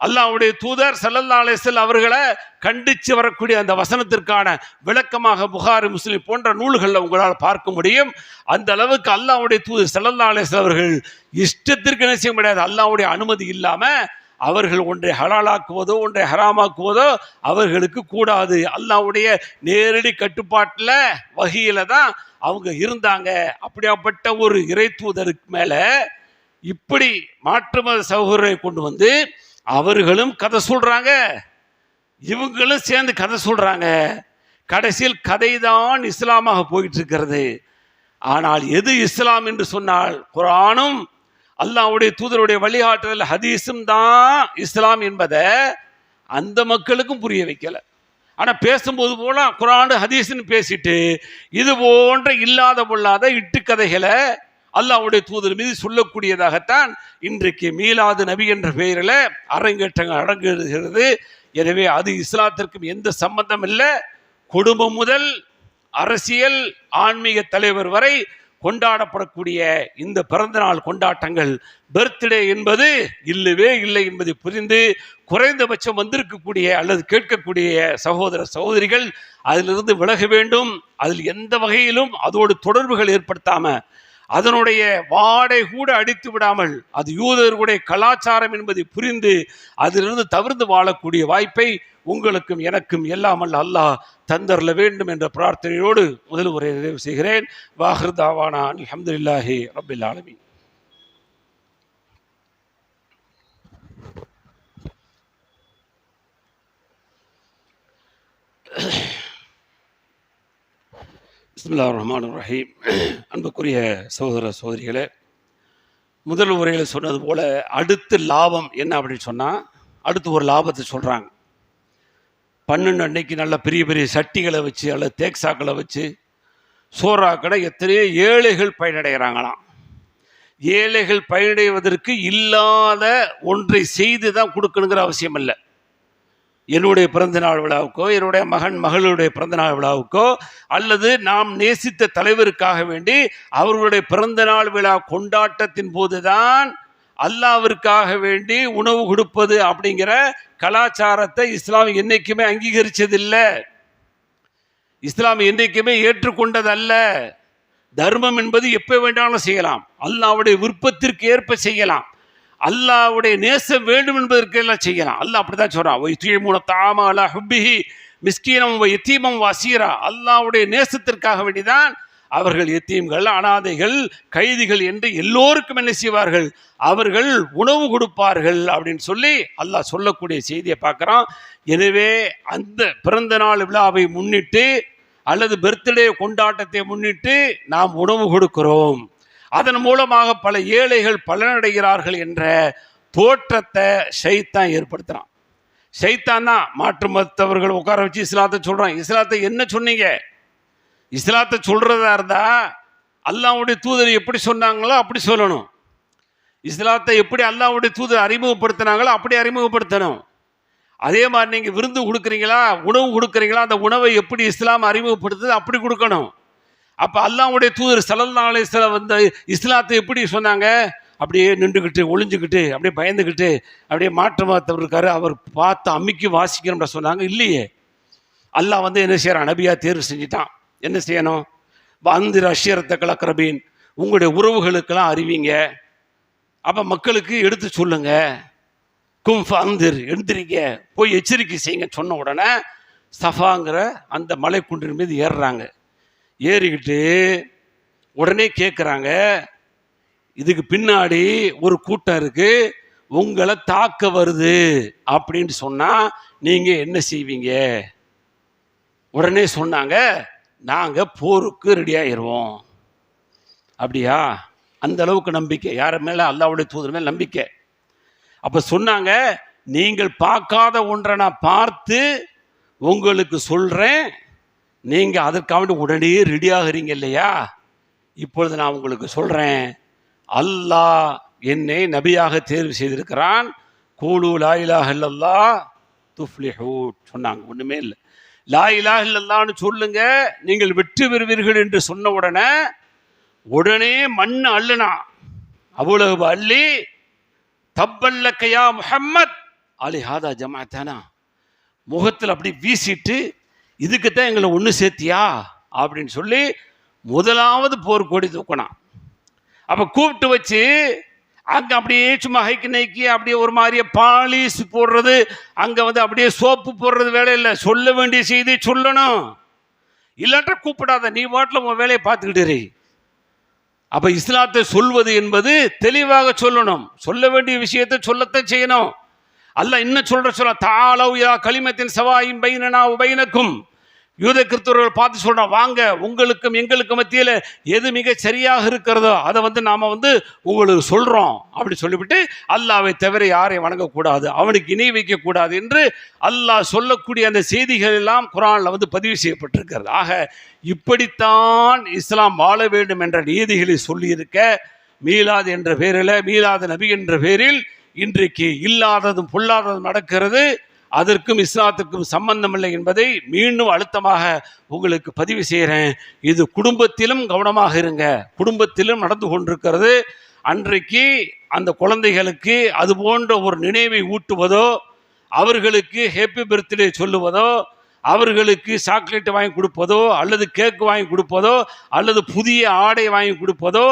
அல்லாஹ்வுடைய தூதர் ஸல்லல்லாஹு அலைஹி வஸல்லம் அவர்களை கண்டிச்சு வரக்கூடிய அந்த வசனத்திற்கான விளக்கமாக புகாரி முஸ்லிம் போன்ற நூல்களில் உங்களால் பார்க்க முடியும். அந்த அளவுக்கு அல்லாஹ்வுடைய தூதர் ஸல்லல்லாஹு அலைஹி வஸல்லம் அவர்கள் இஷ்டத்திற்கு என்ன செய்ய முடியாது, அல்லாஹ்வுடைய அனுமதி இல்லாம அவர்கள் ஒன்றை ஹலாலாக்குவதோ ஒன்றை ஹராமாக்குவதோ அவர்களுக்கு கூடாது. அல்லாஹ்வுடைய நேரடி கட்டுப்பாட்டில் வஹீல தான் அவங்க இருந்தாங்க. அப்படியாப்பட்ட ஒரு இறை தூதருக்கு மேல இப்படி மாற்று மத சகோதரரை கொண்டு வந்து அவர்களும் கதை சொல்றாங்க, இவங்களும் சேர்ந்து கதை சொல்றாங்க. கடைசியில் கதை தான் இஸ்லாமாக போயிட்டு இருக்கிறது. ஆனால் எது இஸ்லாம் என்று சொன்னால் குர்ஆனும் அல்லாஹ்வுடைய தூதருடைய வழிகாட்டுதல் ஹதீஸும் தான் இஸ்லாம் என்பதை அந்த மக்களுக்கும் புரிய வைக்கல. ஆனா பேசும்போது போல குர்ஆன் ஹதீஸ்னு பேசிட்டு இது போன்ற இல்லாத பொல்லாத இட்டுக்கதைகளை அல்லாஹ்வுடைய தூதர் மீது சொல்லக்கூடியதாகத்தான் இன்றைக்கு மீலாது நபி என்ற பெயரில் அரங்கேற்றங்கள் அடங்குகிறது. எனவே அது இஸ்லாத்திற்கும் எந்த சம்பந்தம் இல்லை. குடும்பம் முதல் அரசியல் ஆன்மீக தலைவர் வரை கொண்டாடப்படக்கூடிய இந்த பிறந்தநாள் கொண்டாட்டங்கள், பர்த்டே என்பது இல்லவே இல்லை என்பதை புரிந்து குறைந்தபட்சம் வந்திருக்கக்கூடிய அல்லது கேட்கக்கூடிய சகோதர சகோதரிகள் அதிலிருந்து விலக வேண்டும். அதில் எந்த வகையிலும் அதோடு தொடர்புகள் ஏற்படுத்தாம, அதனுடைய வாடை கூட அடித்து விடாமல், அது யூதர்களுடைய கலாச்சாரம் என்பதை புரிந்து அதிலிருந்து தவிர்த்து வாழக்கூடிய வாய்ப்பை உங்களுக்கும் எனக்கும் எல்லாம் அல்லாஹ் தந்தரல வேண்டும் என்ற பிரார்த்தனையோடு முதல் உரை நிறைவு செய்கிறேன். வாஹிர் தாவானா அல்ஹம்துலில்லாஹி ரப்பில் ஆலமீன். பிஸ்மில்லாஹிர் ரஹ்மானிர் ரஹீம். அன்புக்குரிய சகோதர சகோதரிகளே, முதல் உரையில் சொன்னது போல அடுத்து லாபம் என்ன அப்படின்னு சொன்னால், அடுத்து ஒரு லாபத்தை சொல்கிறாங்க. 12 அன்னைக்கு நல்ல பெரிய பெரிய சட்டிகளை வச்சு அல்லது தேக்ஸாக்களை வச்சு சோறாக்களை எத்தனையோ ஏழைகள் பயனடைகிறாங்களாம். ஏழைகள் பயனடைவதற்கு இல்லாத ஒன்றை செய்து தான் கொடுக்கணுங்கிற அவசியம் இல்லை. என்னுடைய பிறந்தநாள் விழாவுக்கோ, என்னுடைய மகளுடைய பிறந்தநாள் விழாவுக்கோ, அல்லது நாம் நேசித்த தலைவருக்காக வேண்டி அவர்களுடைய பிறந்தநாள் விழா கொண்டாட்டத்தின் போதுதான் அல்லாஹ்விற்காக வேண்டி உணவு கொடுப்பது அப்படிங்கிற கலாச்சாரத்தை இஸ்லாம் என்னைக்குமே அங்கீகரிச்சதில்லை. இஸ்லாம் என்றைக்குமே ஏற்றுக்கொண்டதல்ல. தர்மம் என்பது எப்போ வேண்டாலும் செய்யலாம், அல்லாஹ்வுடைய விருப்பத்திற்கு ஏற்ப செய்யலாம், அல்லாஹ்வுடைய நேசம் வேண்டும் என்பதற்கு எல்லாம் செய்யலாம். அல்லாஹ் அப்படிதான் சொல்றான், மிஸ்கீனம் யத்தீமம் வசீரா. அல்லாஹ்வுடைய நேசத்திற்காக வேண்டிதான் அவர்கள் யத்தீம்கள், அனாதைகள், கைதிகள் என்று எல்லோருக்கும் என்ன செய்வார்கள், அவர்கள் உணவு கொடுப்பார்கள் அப்படின்னு சொல்லி அல்லாஹ் சொல்லக்கூடிய செய்தியை பார்க்குறோம். எனவே அந்த பிறந்த நாள் விழாவை முன்னிட்டு அல்லது பர்த்டே கொண்டாட்டத்தை முன்னிட்டு நாம் உணவு கொடுக்கிறோம், அதன் மூலமாக பல ஏழைகள் பலனடைகிறார்கள் என்ற தோற்றத்தை ஷைத்தான் ஏற்படுத்துகிறான். ஷைத்தான் தான் மாற்று மதத்தவர்கள் உட்கார வச்சு இஸ்லாத்தை சொல்கிறான். இஸ்லாத்தை என்ன சொன்னீங்க? இஸ்லாத்தை சொல்கிறதா இருந்தால் அல்லாஹ்வுடைய தூதர் எப்படி சொன்னாங்களோ அப்படி சொல்லணும். இஸ்லாத்தை எப்படி அல்லாஹ்வுடைய தூதர் அறிமுகப்படுத்தினாங்களோ அப்படி அறிமுகப்படுத்தணும். அதே மாதிரி நீங்கள் விருந்து கொடுக்குறீங்களா, உணவு கொடுக்குறீங்களா, அந்த உணவை எப்படி இஸ்லாம் அறிமுகப்படுத்துது அப்படி கொடுக்கணும். அப்போ அல்லாஹ்வுடைய தூதர் ஸல்லல்லாஹு அலைஹி வஸல்லம் வந்து இஸ்லாத்தை எப்படி சொன்னாங்க? அப்படியே நின்றுக்கிட்டு ஒளிஞ்சுக்கிட்டு அப்படியே பயந்துக்கிட்டு அப்படியே மாற்று மதத்தவர் இருக்காரு, அவர் பார்த்து அம்மிக்கு வாசிக்கணும்னு சொன்னாங்க? இல்லையே. அல்லாஹ் வந்து என்ன செய்கிறான்? நபியாக தேர்வு செஞ்சுட்டான். என்ன செய்யணும்? அந்திர அஷ்யரத்தை கலக்கரபீன், உங்களுடைய உறவுகளுக்கெல்லாம் அறிவிங்க. அப்போ மக்களுக்கு எடுத்து சொல்லுங்க. கும்ஃப் அந்திர், எழுந்திரிங்க, போய் எச்சரிக்கை செய்யுங்க சொன்ன உடனே சஃபாங்கிற அந்த மலைக்குன்றின் மீது ஏறுறாங்க. ஏறிக்கிட்டு உடனே கேட்குறாங்க, இதுக்கு பின்னாடி ஒரு கூட்டம் இருக்கு, உங்களை தாக்க வருது அப்படின்னு சொன்னால் நீங்கள் என்ன செய்வீங்க? உடனே சொன்னாங்க, நாங்கள் போருக்கு ரெடி ஆயிடுவோம். அப்படியா? அந்த அளவுக்கு நம்பிக்கை யார் மேலே? அல்லாஹ்வுடைய தூதர் மேலே நம்பிக்கை. அப்போ சொன்னாங்க, நீங்கள் பார்க்காத ஒன்றை நான் பார்த்து உங்களுக்கு சொல்கிறேன், நீங்கள் அதற்காக உடனே ரெடி ஆகிறீங்க இல்லையா? இப்பொழுது நான் உங்களுக்கு சொல்கிறேன், அல்லாஹ் என்னை நபியாக தேர்வு செய்திருக்கிறான். கூலு லா இலாஹ இல்லல்லாஹ் துஃப்லிஹூ சொன்னாங்க. ஒன்றுமே இல்லை, லா இலாஹ இல்லல்லாஹ்னு சொல்லுங்க, நீங்கள் வெற்றி பெறுவீர்கள் என்று சொன்ன உடனே மண் அள்ளுனா, அவ்வளவு அள்ளி, தப்பல்லக்கையா முஹம்மத் அலிஹாதா ஜமாத்தானா, முகத்தில் அப்படி வீசிட்டு, இதுக்குத்தான் எங்களை ஒன்று சேர்த்தியா அப்படின்னு சொல்லி முதலாவது போர் கொடி தூக்கினான். அப்போ கூப்பிட்டு வச்சு அங்கே அப்படியே சும்மா ஹைக்கு நைக்கி அப்படியே ஒரு மாதிரியே பாலிஷ் போடுறது, அங்கே வந்து அப்படியே சோப்பு போடுறது வேலை இல்லை. சொல்ல வேண்டிய செய்தி சொல்லணும், இல்லாட்டா கூப்பிடாத, நீ வாட்டில் உன் வேலையை பார்த்துக்கிட்டு. அப்போ இஸ்லாத்தை சொல்வது என்பது தெளிவாக சொல்லணும், சொல்ல வேண்டிய விஷயத்தை சொல்லத்தான் செய்யணும். அல்லாஹ் இன்னும் சொல்ல தாலவ் யா கலிமத்தின் சவாயின் பைனனா உபைனக்கும், யூத கிறிஸ்தவர்கள் பார்த்து சொல்கிறான், வாங்க உங்களுக்கும் எங்களுக்கு மத்தியில் எது மிக சரியாக இருக்கிறதோ அதை வந்து நாம் வந்து உங்களுக்கு சொல்கிறோம் அப்படி சொல்லிவிட்டு, அல்லாஹ்வை தவிர யாரையும் வணங்கக்கூடாது, அவனுக்கு இணை வைக்கக்கூடாது என்று அல்லாஹ் சொல்லக்கூடிய அந்த செய்திகள் எல்லாம் குர்ஆனில் வந்து பதிவு செய்யப்பட்டிருக்கிறது. ஆக இப்படித்தான் இஸ்லாம் வாழ வேண்டும் என்ற நீதிகளை சொல்லியிருக்க, மீலாது என்ற பேரில், மீலாது நபி என்ற பேரில் இன்றைக்கு இல்லாததும் பொல்லாததும் நடக்கிறது. அதற்கும் இஸ்லாத்துக்கும் சம்பந்தம் இல்லை என்பதை மீண்டும் அழுத்தமாக உங்களுக்கு பதிவு செய்கிறேன். இது குடும்பத்திலும் கவனமாக இருங்க, குடும்பத்திலும் நடந்து கொண்டிருக்கிறது. அன்றைக்கு அந்த குழந்தைகளுக்கு அது போன்ற ஒரு நினைவை ஊட்டுவதோ, அவர்களுக்கு ஹேப்பி பர்த்டே சொல்லுவதோ, அவர்களுக்கு சாக்லேட் வாங்கி கொடுப்பதோ, அல்லது கேக்கு வாங்கி கொடுப்பதோ, அல்லது புதிய ஆடை வாங்கி கொடுப்பதோ,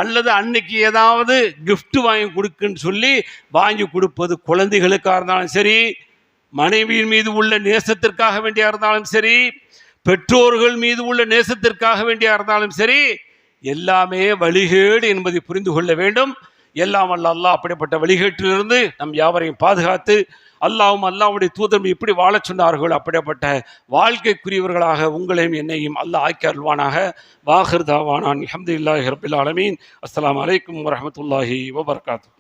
அல்லது அன்னைக்கு ஏதாவது கிஃப்ட் வாங்கி கொடுக்குன்னு சொல்லி வாங்கி கொடுப்பது குழந்தைகளுக்காக இருந்தாலும் சரி, மனைவியின் மீது உள்ள நேசத்திற்காக வேண்டியா இருந்தாலும் சரி, பெற்றோர்கள் மீது உள்ள நேசத்திற்காக வேண்டியா இருந்தாலும் சரி, எல்லாமே வழிகேடு என்பதை புரிந்து கொள்ள வேண்டும். எல்லாம் வல்ல அல்லாஹ் அப்படிப்பட்ட வழிகேட்டிலிருந்து நம் யாவரையும் பாதுகாத்து, அல்லாஹ்வும் அல்லாஹ்வுடைய தூதரும் எப்படி வாழச் சொன்னார்கள் அப்படிப்பட்ட வாழ்க்கைக்குரியவர்களாக உங்களையும் என்னையும் அல்லாஹ் ஆக்கி அருள்வானாக. வாஹிர் தாவானான் அல்ஹம்துலில்லாஹி ரப்பில் ஆலமீன். அஸ்ஸலாமு அலைக்கும் வரஹ்மத்துல்லாஹி வபரகாத்துஹு.